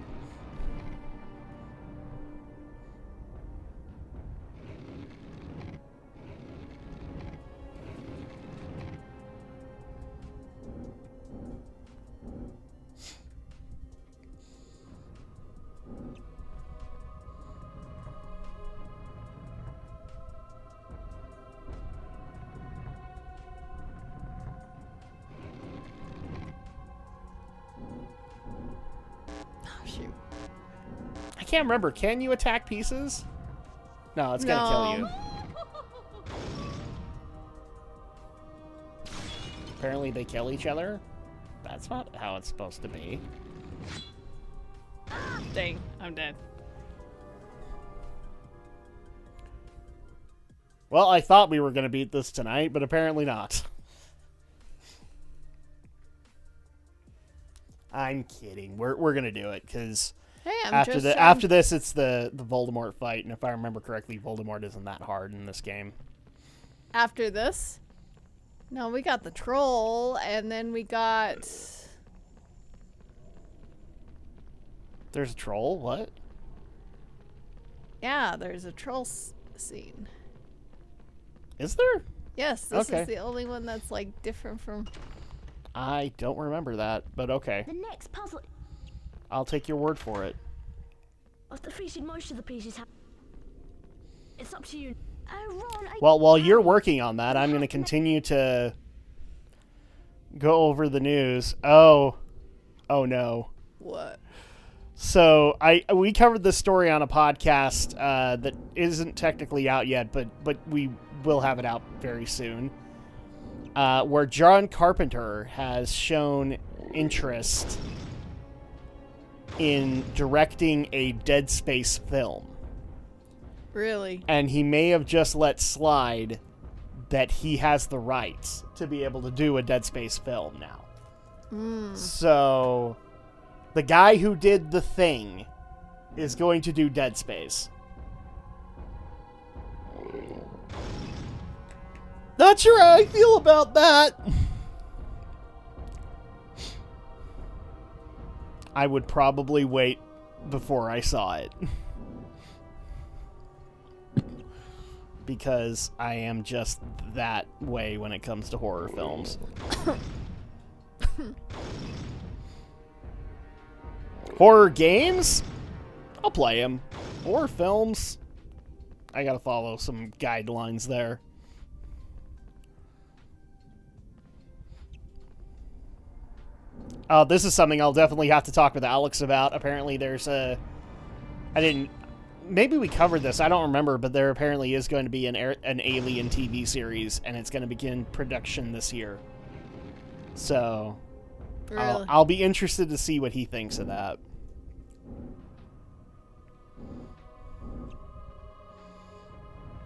Shoot. I can't remember. Can you attack pieces? No, it's gonna kill you. Apparently they kill each other. That's not how it's supposed to be. Dang, I'm dead. Well, I thought we were gonna beat this tonight, but apparently not. I'm kidding. We're gonna do it because Hey, after this it's the Voldemort fight, and if I remember correctly, Voldemort isn't that hard in this game. After this? No, we got the troll, and then we got... There's a troll? What? Yeah, there's a troll scene. Is there? Yes, this Okay. is the only one that's like different from... I don't remember that, but okay. The next puzzle. I'll take your word for it. I've defeated most of the pieces. It's up to you. Oh, Ron, Well, while you're working on that, I'm going to continue to go over the news. Oh no. What? So we covered this story on a podcast that isn't technically out yet, but we will have it out very soon. Where John Carpenter has shown interest in directing a Dead Space film. Really? And he may have just let slide that he has the rights to be able to do a Dead Space film now. So, the guy who did The Thing is going to do Dead Space. Not sure how I feel about that. I would probably wait before I saw it. Because I am just that way when it comes to horror films. Horror games? I'll play them. Horror films? I gotta follow some guidelines there. This is something I'll definitely have to talk with Alex about. Apparently there's a... Maybe we covered this, I don't remember, but there apparently is going to be an Alien TV series, and it's going to begin production this year. So, Really? I'll be interested to see what he thinks of that.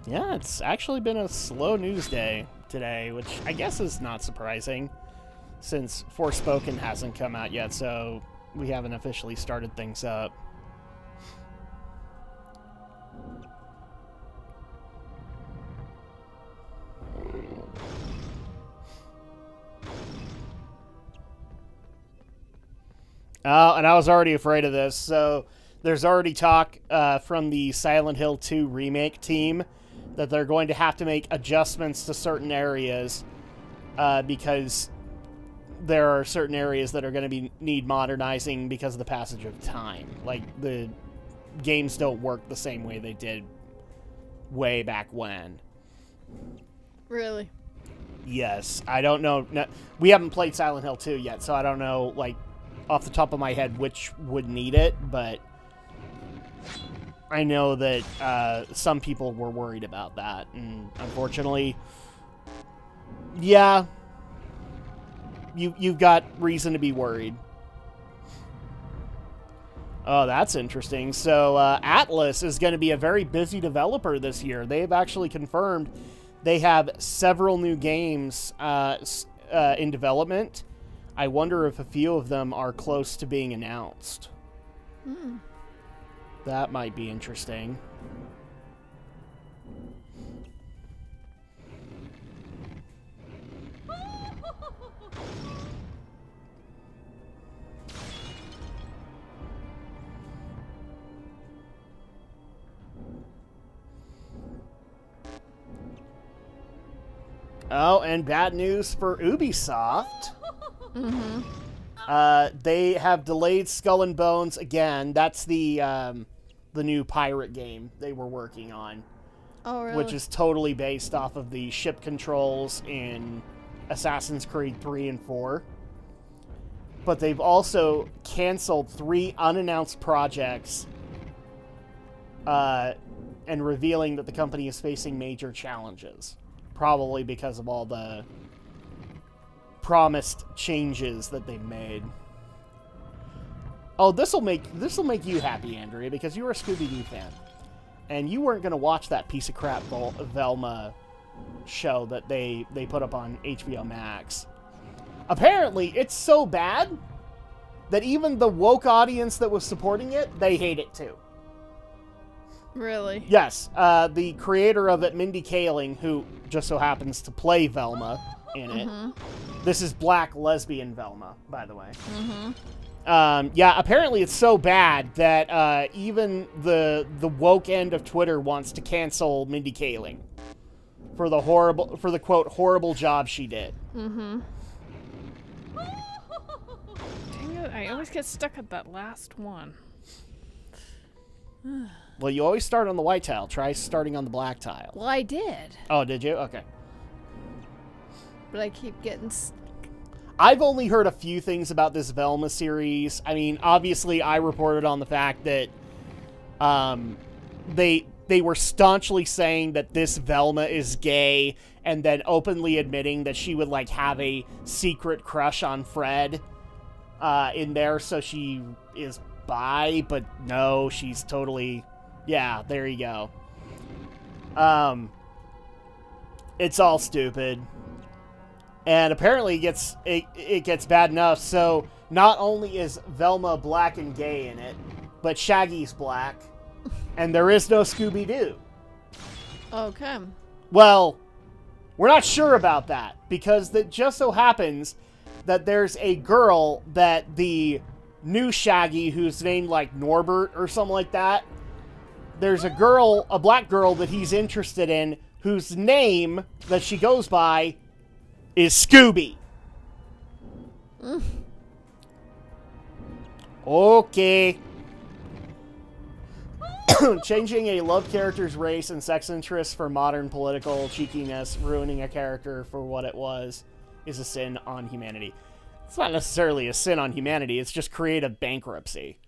Yeah, it's actually been a slow news day today, which I guess is not surprising, since Forspoken hasn't come out yet, so we haven't officially started things up. And I was already afraid of this. So there's already talk from the Silent Hill 2 remake team that they're going to have to make adjustments to certain areas because there are certain areas that are going to need modernizing because of the passage of time. Like, the games don't work the same way they did way back when. Really? Yes. I don't know. No, we haven't played Silent Hill 2 yet, so I don't know, like, off the top of my head which would need it, but I know that some people were worried about that, and unfortunately, yeah, you've got reason to be worried. Oh, that's interesting. So Atlas is going to be a very busy developer this year. They've actually confirmed they have several new games in development. I wonder if a few of them are close to being announced. That might be interesting. Oh, and bad news for Ubisoft. They have delayed Skull and Bones again. That's the new pirate game they were working on. Oh, really? Which is totally based off of the ship controls in Assassin's Creed 3 and 4. But they've also canceled 3 unannounced projects and revealing that the company is facing major challenges. Probably because of all the promised changes that they've made. Oh, this'll make you happy, Andrea, because you're a Scooby-Doo fan. And you weren't going to watch that piece of crap Velma show that they put up on HBO Max. Apparently, it's so bad that even the woke audience that was supporting it, they hate it too. Really? Yes, the creator of it, Mindy Kaling, who just so happens to play Velma in it. This is black lesbian Velma, by the way. Yeah, apparently it's so bad that even the woke end of Twitter wants to cancel Mindy Kaling for the quote horrible job she did. Dang it, I always get stuck at that last one. Well, you always start on the white tile. Try starting on the black tile. Well, I did. Oh, did you? Okay. But I keep getting... I've only heard a few things about this Velma series. I mean, obviously, I reported on the fact that they were staunchly saying that this Velma is gay, and then openly admitting that she would, like, have a secret crush on Fred in there, so she is bi, but no, she's totally... Yeah, there you go. It's all stupid. And apparently it gets bad enough, so not only is Velma black and gay in it, but Shaggy's black, and there is no Scooby-Doo. Okay. Well, we're not sure about that, because it just so happens that there's a girl that the new Shaggy who's named like Norbert or something like that. There's a girl, a black girl that he's interested in whose name that she goes by is Scooby. Okay. Changing a love character's race and sex interests for modern political cheekiness, ruining a character for what it was, is a sin on humanity. It's not necessarily a sin on humanity, it's just creative bankruptcy.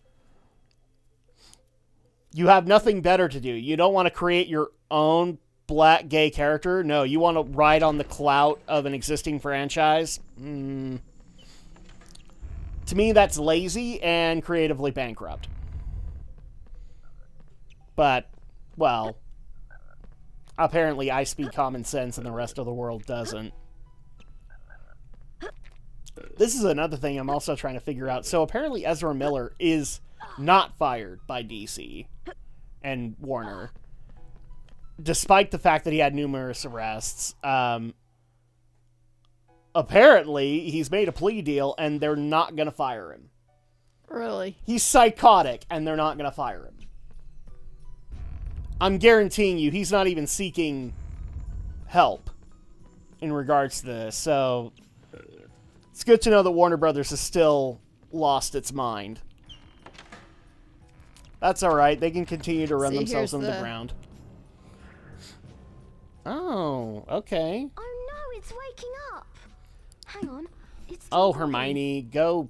You have nothing better to do. You don't want to create your own black gay character. No, you want to ride on the clout of an existing franchise. To me, that's lazy and creatively bankrupt. But, well, apparently I speak common sense and the rest of the world doesn't. This is another thing I'm also trying to figure out. So apparently Ezra Miller is not fired by DC and Warner, despite the fact that he had numerous arrests. Apparently, he's made a plea deal and they're not going to fire him. Really? He's psychotic and they're not going to fire him. I'm guaranteeing you, he's not even seeking help in regards to this. So, it's good to know that Warner Brothers has still lost its mind. That's alright. They can continue to run themselves into the ground. Oh, okay. Oh no, it's waking up. Hang on. It's Oh, still Hermione, go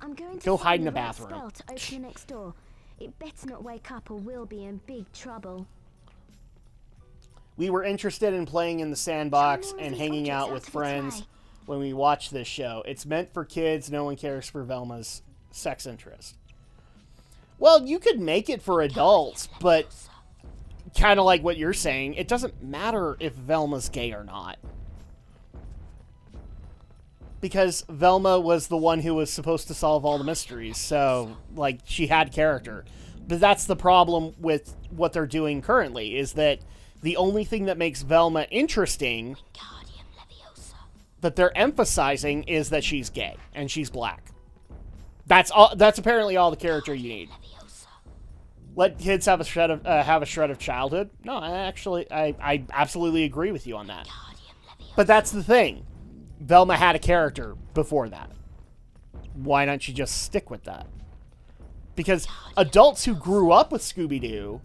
hide in the the right bathroom. spell to open the next door. It better not wake up or we'll be in big trouble. We were interested in playing in the sandbox Try more of and these hanging objects out out with of its friends way. when we watch this show. It's meant for kids. No one cares for Velma's sex interest. Well, you could make it for adults, but kind of like what you're saying, it doesn't matter if Velma's gay or not. Because Velma was the one who was supposed to solve all the mysteries, so, like, she had character. But that's the problem with what they're doing currently, is that the only thing that makes Velma interesting that they're emphasizing is that she's gay and she's black. That's all. That's apparently all the character you need. Let kids have a shred of childhood. No, I absolutely agree with you on that. But that's the thing. Velma had a character before that. Why don't you just stick with that? Because adults who grew up with Scooby-Doo,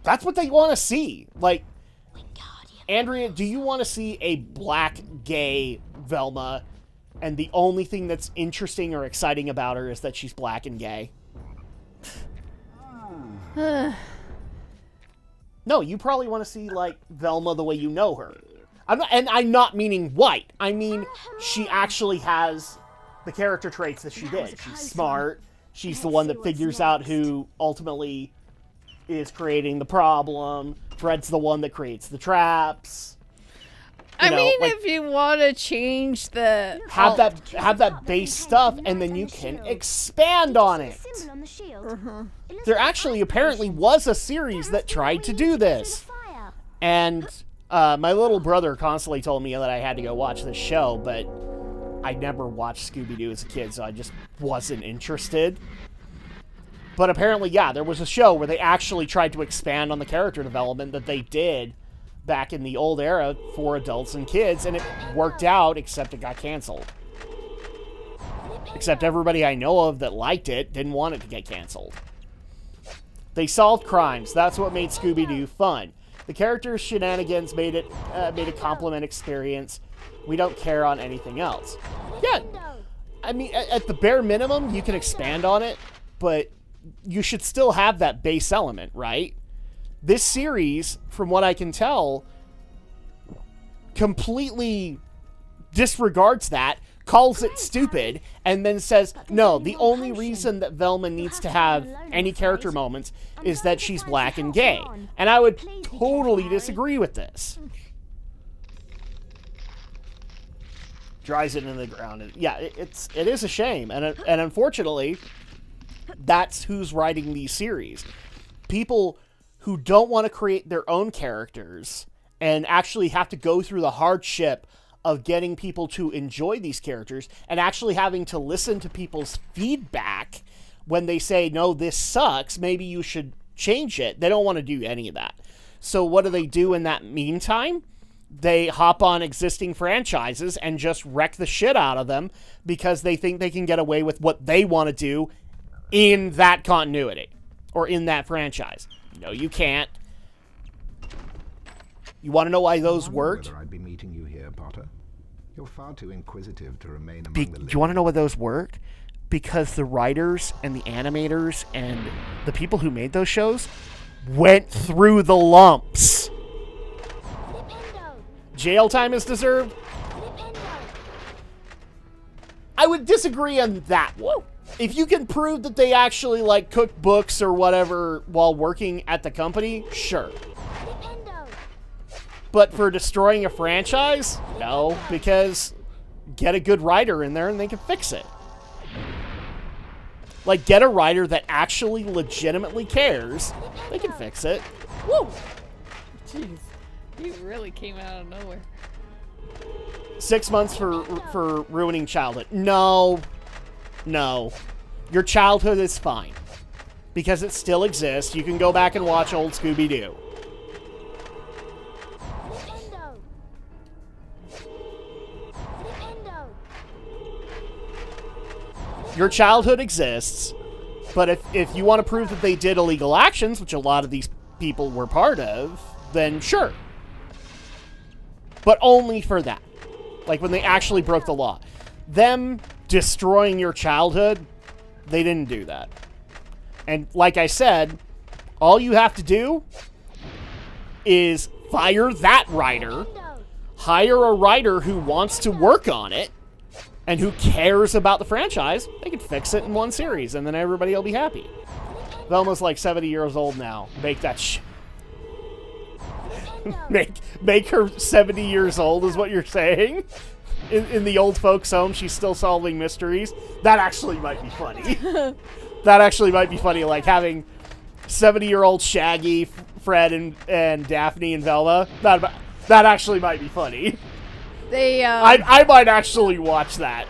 that's what they want to see. Like, Andrea, do you want to see a black, gay Velma, and the only thing that's interesting or exciting about her is that she's black and gay? No, you probably want to see, like, Velma the way you know her. I'm not meaning white. I mean, she actually has the character traits that she did. She's smart. She's the one that figures out who ultimately is creating the problem. Fred's the one that creates the traps. I mean, if you want to change the... Have that base stuff, and then you can expand on it. There actually apparently was a series that tried to do this. And my little brother constantly told me that I had to go watch this show, but I never watched Scooby-Doo as a kid, so I just wasn't interested. But apparently, yeah, there was a show where they actually tried to expand on the character development that they did back in the old era for adults and kids, and it worked out, except it got canceled. Except everybody I know of that liked it didn't want it to get canceled. They solved crimes. That's what made Scooby-Doo fun. The characters' shenanigans made it a compliment experience. We don't care on anything else. Yeah, I mean, at the bare minimum, you can expand on it, but you should still have that base element, right? This series, from what I can tell, completely disregards that, calls it stupid, and then says, no, the only reason that Velma needs to have any character moments is that she's black and gay. And I would totally disagree with this. Drives it into the ground. Yeah, it is a shame. And unfortunately, that's who's writing these series. People who don't want to create their own characters and actually have to go through the hardship of getting people to enjoy these characters and actually having to listen to people's feedback when they say, no, this sucks, maybe you should change it. They don't want to do any of that. So what do they do in that meantime? They hop on existing franchises and just wreck the shit out of them because they think they can get away with what they want to do in that continuity or in that franchise. No, you can't. You want to know why those worked? Whether I'd be meeting you here, Potter. You're far too inquisitive to remain among Do the you want to know why those worked? Because the writers and the animators and the people who made those shows went through the lumps. Jail time is deserved? I would disagree on that one. If you can prove that they actually like cooked books or whatever while working at the company, sure. But for destroying a franchise, no, because get a good writer in there and they can fix it. Like, get a writer that actually legitimately cares. They can fix it. Woo! Jeez. You really came out of nowhere. 6 months for ruining childhood. No. No. Your childhood is fine. Because it still exists. You can go back and watch old Scooby-Doo. Your childhood exists, but if you want to prove that they did illegal actions, which a lot of these people were part of, then sure. But only for that. Like when they actually broke the law. Them destroying your childhood, they didn't do that. And like I said, all you have to do is fire that writer, hire a writer who wants to work on it, and who cares about the franchise. They can fix it in one series, and then everybody will be happy. Velma's like 70 years old now. Make that make her 70 years old is what you're saying? In the old folks' home, she's still solving mysteries. That actually might be funny. That actually might be funny, like having 70-year-old Shaggy, Fred, and Daphne and Velma. That actually might be funny. They I might actually watch that.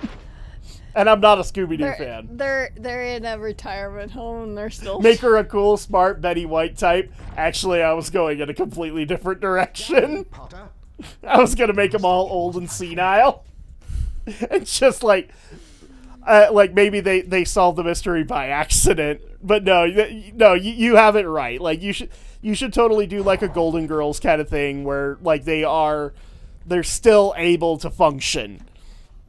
And I'm not a Scooby-Doo fan. They're in a retirement home. They're still make her a cool, smart Betty White type. Actually, I was going in a completely different direction. Potter. I was gonna make them all old and senile. It's just like maybe they solved the mystery by accident. But no, you have it right. Like you should totally do like a Golden Girls kind of thing where like they're still able to function.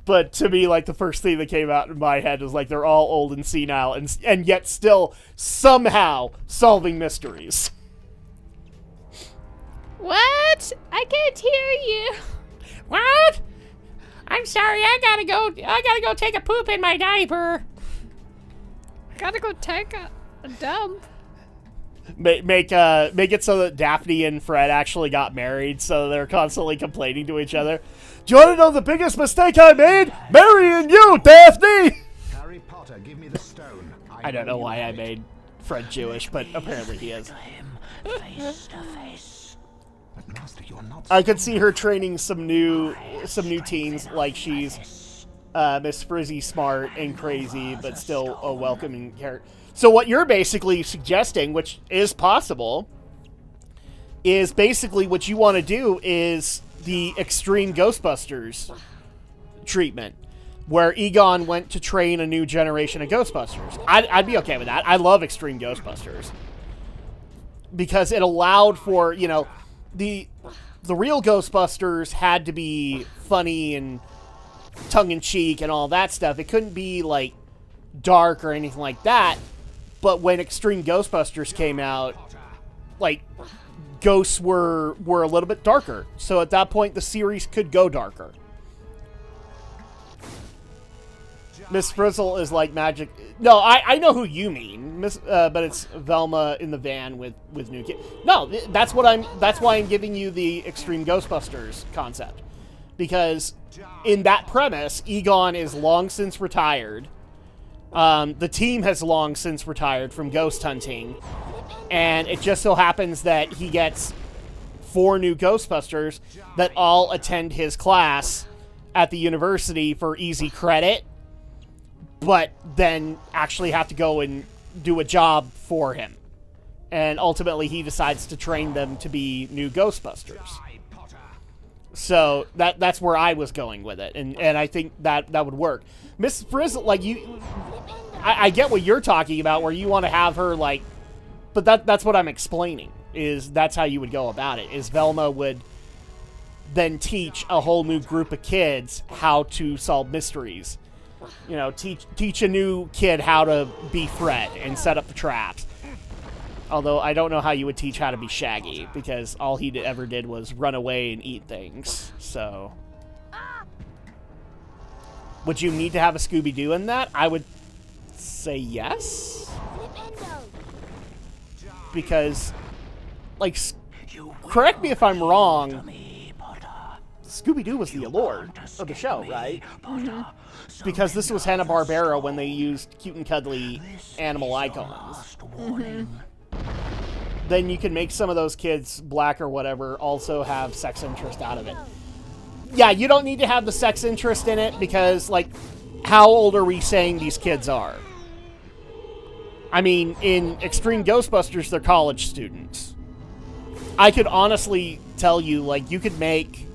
But to me, like, the first thing that came out in my head was like they're all old and senile and yet still somehow solving mysteries. What? I can't hear you. What? I'm sorry, I gotta go take a poop in my diaper. I gotta go take a dump. Make it so that Daphne and Fred actually got married, so they're constantly complaining to each other. Do you want to know the biggest mistake I made? Marrying you, Daphne! Harry Potter, give me the stone. I don't know why I made Fred Jewish, but apparently he is. Face to face. But Master, you're not. I could see her training some new teens, like she's Miss Frizzy, smart and crazy, but still a welcoming character. So what you're basically suggesting, which is possible, is basically what you want to do is the Extreme Ghostbusters treatment, where Egon went to train a new generation of Ghostbusters. I'd be okay with that. I love Extreme Ghostbusters. Because it allowed for, the real Ghostbusters had to be funny and tongue-in-cheek and all that stuff. It couldn't be, like, dark or anything like that. But when Extreme Ghostbusters came out, like, ghosts were a little bit darker. So at that point, the series could go darker. Miss Frizzle is like magic. No, I know who you mean, but it's Velma in the van with new kids. No, that's why I'm giving you the Extreme Ghostbusters concept, because in that premise, Egon is long since retired. The team has long since retired from ghost hunting, and it just so happens that he gets 4 new Ghostbusters that all attend his class at the university for easy credit, but then actually have to go and do a job for him. And ultimately he decides to train them to be new Ghostbusters. So that's where I was going with it, and I think that would work. Miss Frizzle, like I get what you're talking about, where you want to have her like, but that's what I'm explaining. Is that's how you would go about it? Is Velma would then teach a whole new group of kids how to solve mysteries. You know, teach a new kid how to be Fred and set up the traps. Although I don't know how you would teach how to be Shaggy, because all he ever did was run away and eat things. So, would you need to have a Scooby-Doo in that? I would say yes. Because, like, correct me if I'm wrong, Scooby-Doo was the allure of the show, right? Mm-hmm. Because this was Hanna-Barbera when they used cute and cuddly animal icons. Mm-hmm. Then you can make some of those kids, black or whatever, also have sex interest out of it. Yeah, you don't need to have the sex interest in it because, like, how old are we saying these kids are? I mean, in Extreme Ghostbusters, they're college students. I could honestly tell you, like, you could make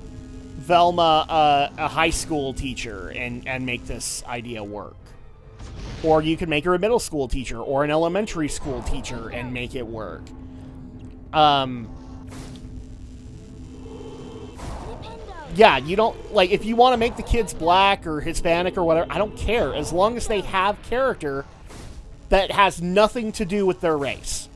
Velma a high school teacher and make this idea work. Or you could make her a middle school teacher or an elementary school teacher and make it work. Yeah, you don't, like, if you want to make the kids black or Hispanic or whatever, I don't care, as long as they have character that has nothing to do with their race.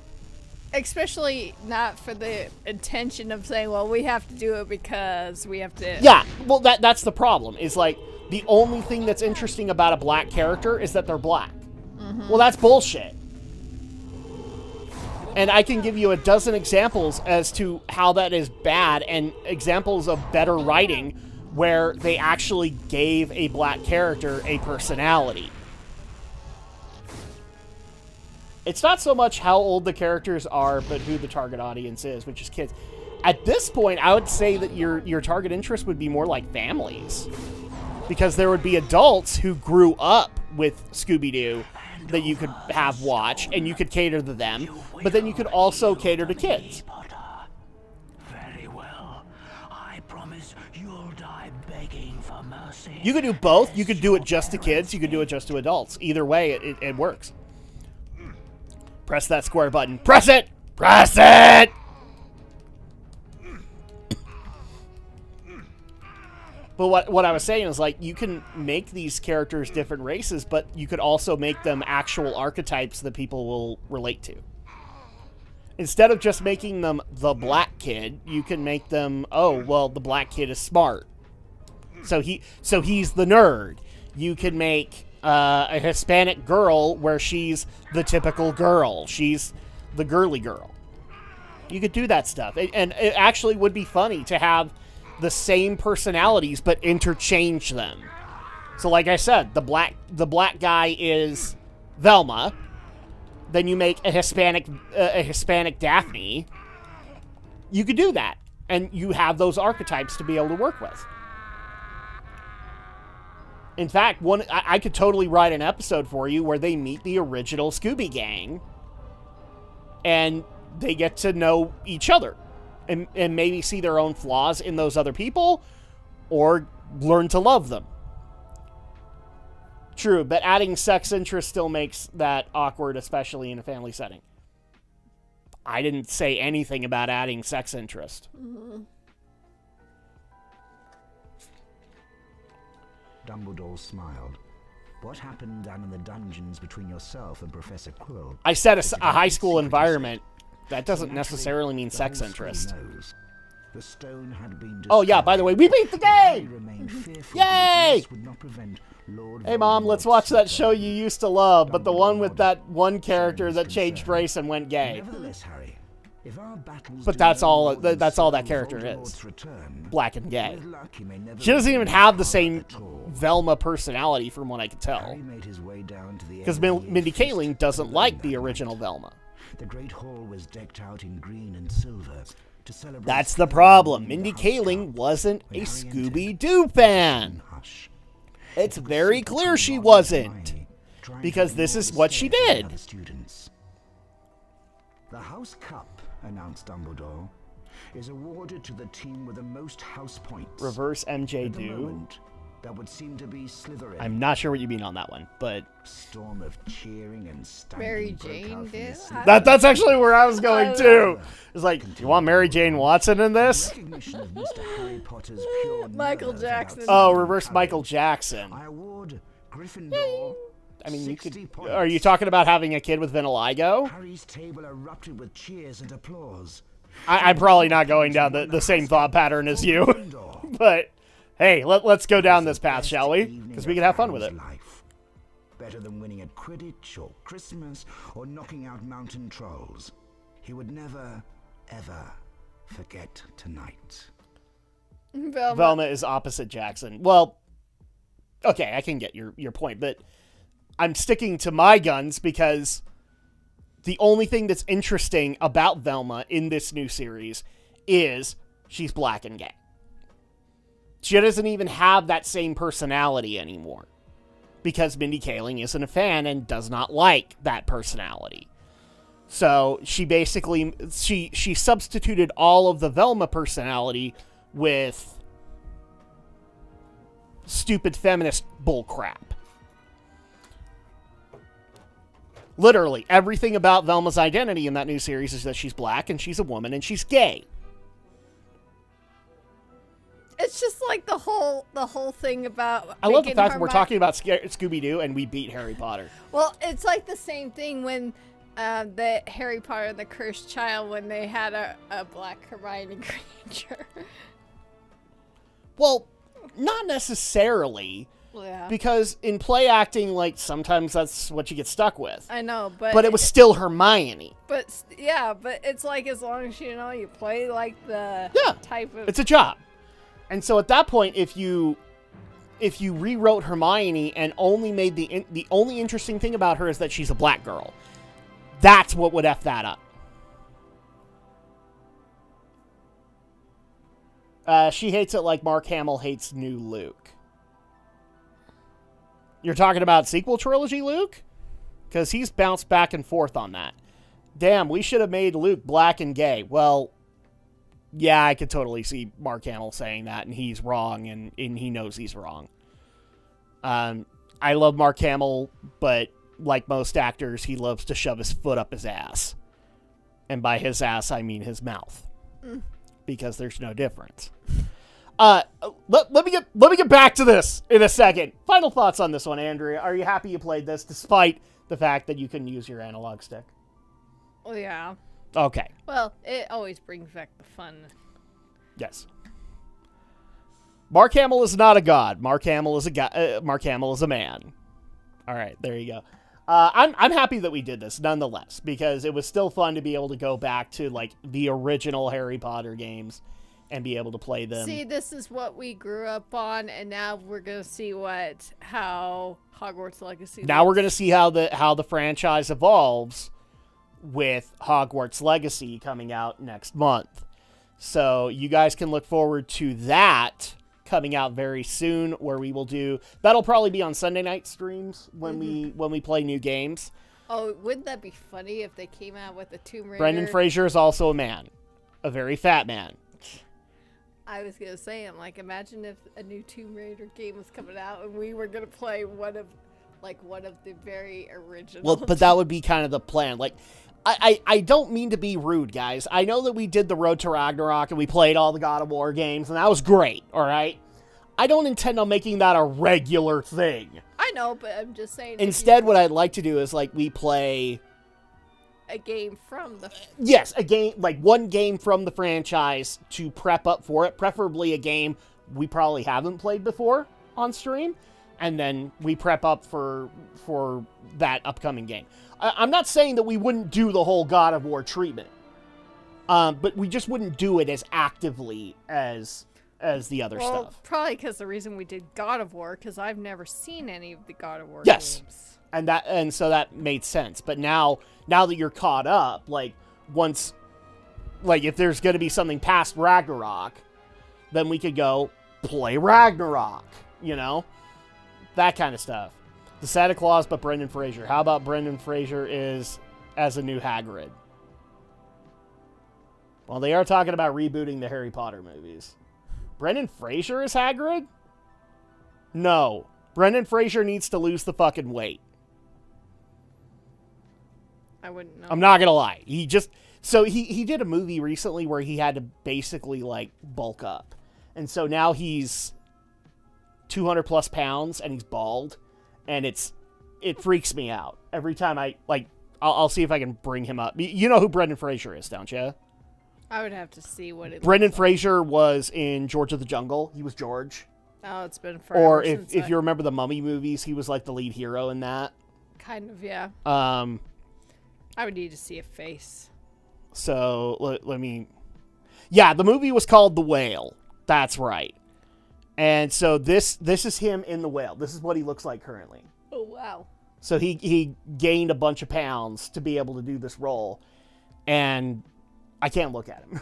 Especially not for the intention of saying, well, we have to do it because we have to... Yeah, well, that's the problem, is, like, the only thing that's interesting about a black character is that they're black. Mm-hmm. Well, that's bullshit. And I can give you a dozen examples as to how that is bad, and examples of better writing where they actually gave a black character a personality. It's not so much how old the characters are, but who the target audience is, which is kids. At this point, I would say that your target interest would be more like families. Because there would be adults who grew up with Scooby-Doo that you could have watch, and you could cater to them, but then you could also cater to kids. Very well. I promise you'll die begging for mercy. You could do both. You could do it just to kids. You could do it just to adults. Either way, it works. Press that square button. Press it! Press it! But what I was saying is, like, you can make these characters different races, but you could also make them actual archetypes that people will relate to. Instead of just making them the black kid, you can make them, oh, well, the black kid is smart. So he's the nerd. You can make a Hispanic girl where she's the typical girl. She's the girly girl. You could do that stuff. And it actually would be funny to have the same personalities but interchange them. So like I said, the black guy is Velma. Then you make a Hispanic Daphne. You could do that, and you have those archetypes to be able to work with. In fact, I could totally write an episode for you where they meet the original Scooby Gang, and they get to know each other. And maybe see their own flaws in those other people, or learn to love them. True, but adding sex interest still makes that awkward, especially in a family setting. I didn't say anything about adding sex interest. Mm-hmm. Dumbledore smiled. What happened down in the dungeons between yourself and Professor Quirrell? I said a high school environment. That doesn't necessarily mean sex interest. The stone had been Oh yeah, by the way, we beat the game! Yay! Hey Mom, let's watch that show you used to love, but the one with that one character that changed race and went gay. But that's all that character is. Black and gay. She doesn't even have the same Velma personality from what I can tell. Because Mindy Kaling doesn't like the original Velma. The great hall was decked out in green and silver. to celebrate. That's the problem. Mindy Kaling wasn't a Scooby-Doo fan. Hush. It's very clear she wasn't, because this is what she did. The House Cup, announced Dumbledore, is awarded to the team with the most house points. Reverse MJ At the do. moment, that would seem to be Slytherin. I'm not sure what you mean on that one, but Storm of cheering and stamping Mary broke Jane out from did? the that's actually where I was going too. It's like, you want Mary Jane Watson in this? recognition of Mr. Harry Potter's pure Michael nerve and Jackson. Oh, outstanding reverse courage. Michael Jackson. I award Gryffindor. I mean, you 60 could. points. Are you talking about having a kid with vitiligo? Harry's table erupted with cheers and applause. I'm probably not going down the same thought pattern as you. Gryffindor. But hey, let's go down this path, shall we? Because we can have fun with it. Life. Better than winning at Quidditch or Christmas or knocking out mountain trolls. He would never, ever forget tonight. Velma is opposite Jackson. Well, okay, I can get your point, but I'm sticking to my guns because the only thing that's interesting about Velma in this new series is she's black and gay. She doesn't even have that same personality anymore because Mindy Kaling isn't a fan and does not like that personality. So she basically, she substituted all of the Velma personality with stupid feminist bullcrap. Literally, everything about Velma's identity in that new series is that she's black and she's a woman and she's gay. It's just like the whole thing about. I love the making fact that we're Hermi- talking about Scooby-Doo and we beat Harry Potter. Well, it's like the same thing when the Harry Potter and the Cursed Child when they had a black Hermione Granger. Well, not necessarily, Yeah. because in play acting, like, sometimes that's what you get stuck with. I know, but But it was still Hermione. but it's like as long as you know you play like the Yeah, type of it's a job. And so at that point, if you rewrote Hermione and only made the only interesting thing about her is that she's a black girl, that's what would F that up. She hates it like Mark Hamill hates new Luke. You're talking about sequel trilogy Luke? Because he's bounced back and forth on that. Damn, we should have made Luke black and gay. Well, yeah, I could totally see Mark Hamill saying that, and he's wrong, and he knows he's wrong. I love Mark Hamill, but like most actors, he loves to shove his foot up his ass. And by his ass, I mean his mouth. Because there's no difference. Let me get back to this in a second. Final thoughts on this one, Andrea. Are you happy you played this, despite the fact that you couldn't use your analog stick? Oh yeah. Okay. Well, it always brings back the fun. Yes. Mark Hamill is not a god. Mark Hamill is a guy. Mark Hamill is a man. All right, there you go. I'm happy that we did this, nonetheless, because it was still fun to be able to go back to like the original Harry Potter games and be able to play them. See, this is what we grew up on, and now we're gonna see how Hogwarts Legacy. Now we're looks. gonna see how the franchise evolves with Hogwarts Legacy coming out next month. So you guys can look forward to that coming out very soon, where we will do that'll probably be on Sunday night streams when we play new games. Oh, wouldn't that be funny if they came out with a Tomb Raider? Brendan Fraser is also a man, a very fat man. I was gonna say, I'm like, imagine if a new Tomb Raider game was coming out and we were gonna play one of the very original. Well, but that would be kind of the plan. Like, I don't mean to be rude, guys. I know that we did the Road to Ragnarok and we played all the God of War games, and that was great, all right? I don't intend on making that a regular thing. I know, but I'm just saying. Instead, what I'd like to do is, like, we play a game from the. Yes, a game, like one game from the franchise to prep up for it, preferably a game we probably haven't played before on stream, and then we prep up for that upcoming game. I'm not saying that we wouldn't do the whole God of War treatment, but we just wouldn't do it as actively as the other stuff. Probably because the reason we did God of War, because I've never seen any of the God of War Yes. games. And so that made sense. But now that you're caught up, like once like, if there's going to be something past Ragnarok, then we could go play Ragnarok, you know? That kind of stuff. The Santa Claus, but Brendan Fraser. How about Brendan Fraser is as a new Hagrid? Well, they are talking about rebooting the Harry Potter movies. Brendan Fraser is Hagrid? No. Brendan Fraser needs to lose the fucking weight. I wouldn't know. I'm not gonna lie. He did a movie recently where he had to basically, like, bulk up. And so now he's 200 plus pounds and he's bald. And it freaks me out. Every time I'll see if I can bring him up. You know who Brendan Fraser is, don't you? I would have to see what it Brendan looks Fraser was in George of the Jungle. He was George. like. Oh, it's been forever. Or since if you remember the Mummy movies, he was like the lead hero in that. Kind of, yeah. I would need to see a face. So let me. Yeah, the movie was called The Whale. That's right. And so this is him in The Whale. This is what he looks like currently. Oh, wow. So he gained a bunch of pounds to be able to do this role. And I can't look at him.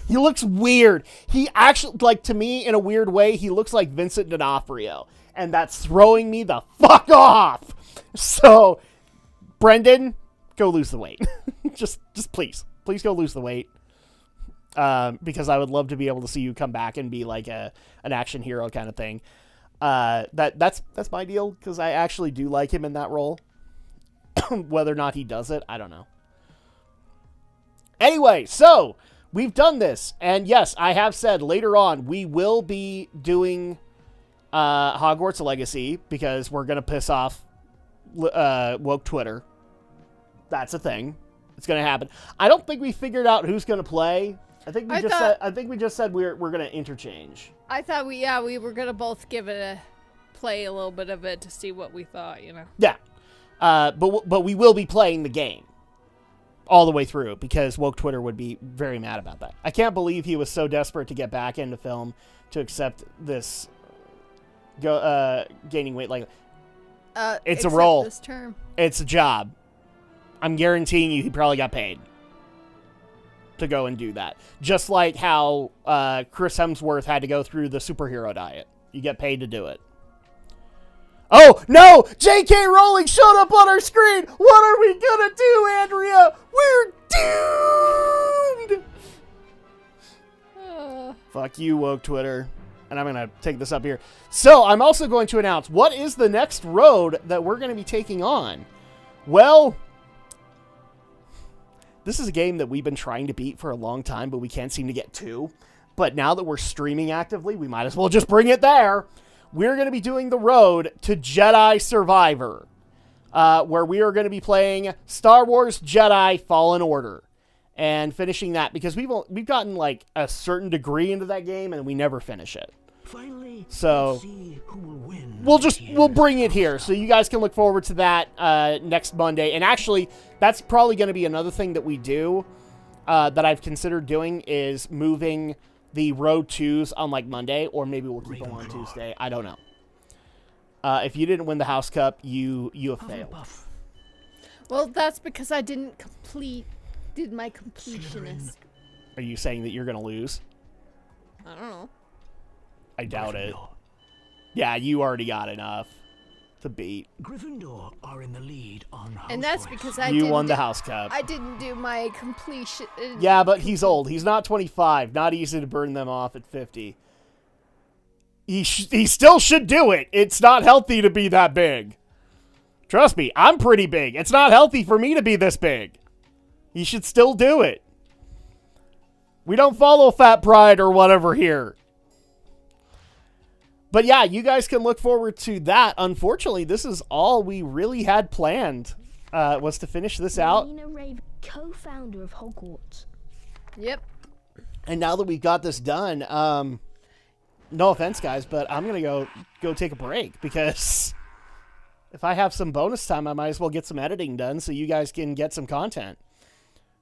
He looks weird. He actually, like, to me, in a weird way, he looks like Vincent D'Onofrio. And that's throwing me the fuck off. So, Brendan, go lose the weight. just please. Please go lose the weight. Because I would love to be able to see you come back and be like an action hero kind of thing. That's my deal, because I actually do like him in that role. Whether or not he does it, I don't know. Anyway, so we've done this, and yes, I have said later on we will be doing Hogwarts Legacy, because we're gonna piss off woke Twitter. That's a thing. It's gonna happen. I don't think we figured out who's gonna play. I think we just said we're gonna interchange. I thought we were gonna both give it a play a little bit of it to see what we thought, you know. Yeah, but we will be playing the game all the way through, because woke Twitter would be very mad about that. I can't believe he was so desperate to get back into film to accept this gaining weight. Like, it's a role. This term. It's a job. I'm guaranteeing you he probably got paid to go and do that. Just like how Chris Hemsworth had to go through the superhero diet. You get paid to do it. Oh, no! J.K. Rowling showed up on our screen! What are we gonna do, Andrea? We're doomed! Fuck you, woke Twitter. And I'm gonna take this up here. So, I'm also going to announce, what is the next road that we're gonna be taking on? Well, this is a game that we've been trying to beat for a long time, but we can't seem to get to. But now that we're streaming actively, we might as well just bring it there. We're going to be doing the road to Jedi Survivor, where we are going to be playing Star Wars Jedi Fallen Order and finishing that, because we've gotten like a certain degree into that game and we never finish it. Finally, so see who will win. We'll bring it here, so you guys can look forward to that next Monday. And actually, that's probably going to be another thing that we do that I've considered doing, is moving the Road 2s on like Monday, or maybe we'll keep them on Tuesday. I don't know. If you didn't win the House Cup, you have failed. Well, that's because I did my completionist. Are you saying that you're going to lose? I don't know. I doubt it. Yeah, you already got enough to beat. Gryffindor are in the lead on house And that's points. because you won the House Cup. I didn't do my completion. Yeah, but he's old. He's not 25. Not easy to burn them off at 50. He still should do it. It's not healthy to be that big. Trust me, I'm pretty big. It's not healthy for me to be this big. He should still do it. We don't follow fat pride or whatever here. But yeah, you guys can look forward to that. Unfortunately, this is all we really had planned, was to finish this out. Nina Raven, co-founder of Hogwarts. Yep. And now that we've got this done, no offense, guys, but I'm going to go take a break, because if I have some bonus time, I might as well get some editing done so you guys can get some content.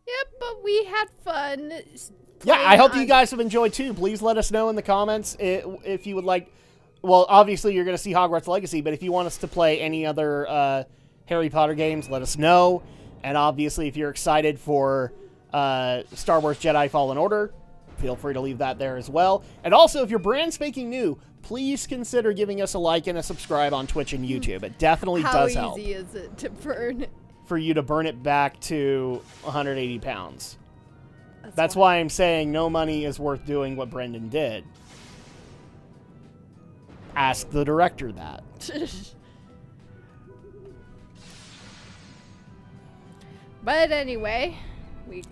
Yep, but we had fun. Yeah, I hope you guys have enjoyed too. Please let us know in the comments if you would like. Well, obviously you're going to see Hogwarts Legacy, but if you want us to play any other Harry Potter games, let us know. And obviously, if you're excited for Star Wars Jedi Fallen Order, feel free to leave that there as well. And also, if you're brand spanking new, please consider giving us a like and a subscribe on Twitch and YouTube. It definitely does help. How easy is it to burn? For you to burn it back to 180 pounds. That's why I'm saying no money is worth doing what Brendan did. Ask the director that. But anyway,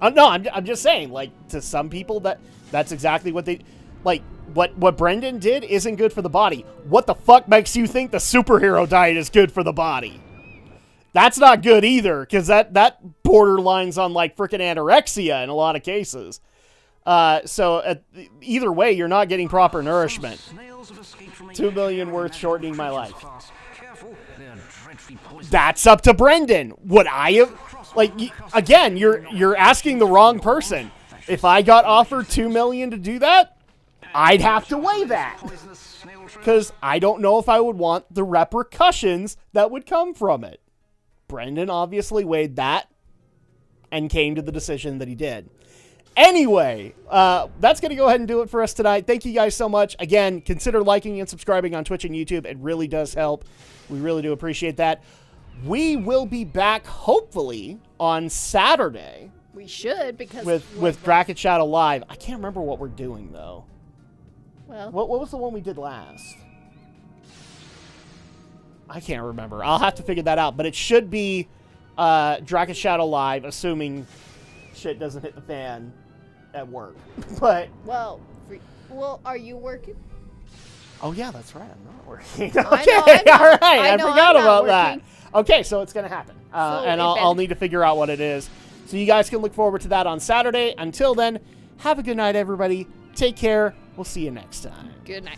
No, I'm just saying, like, to some people that's exactly what they like. What Brendan did isn't good for the body. What the fuck makes you think the superhero diet is good for the body? That's not good either, because that borderlines on like freaking anorexia in a lot of cases. So either way, you're not getting proper nourishment. 2 million worth shortening my life. That's up to Brendan. Would I have, like, again, you're asking the wrong person. If I got offered 2 million to do that, I'd have to weigh that. Because I don't know if I would want the repercussions that would come from it. Brendan obviously weighed that and came to the decision that he did. Anyway, that's going to go ahead and do it for us tonight. Thank you guys so much. Again, consider liking and subscribing on Twitch and YouTube. It really does help. We really do appreciate that. We will be back, hopefully, on Saturday. we should, because with Drak and Shadow Live. I can't remember what we're doing, though. Well, What was the one we did last? I can't remember. I'll have to figure that out. But it should be Drak and Shadow Live, assuming shit doesn't hit the fan at work. But well, are you working? oh yeah, that's right. I'm not working. I Okay, know. all right. I know forgot I'm not about that. working. Okay, so it's gonna happen, and I'll need to figure out what it is. So you guys can look forward to that on Saturday. Until then, have a good night, everybody. Take care. We'll see you next time. Good night.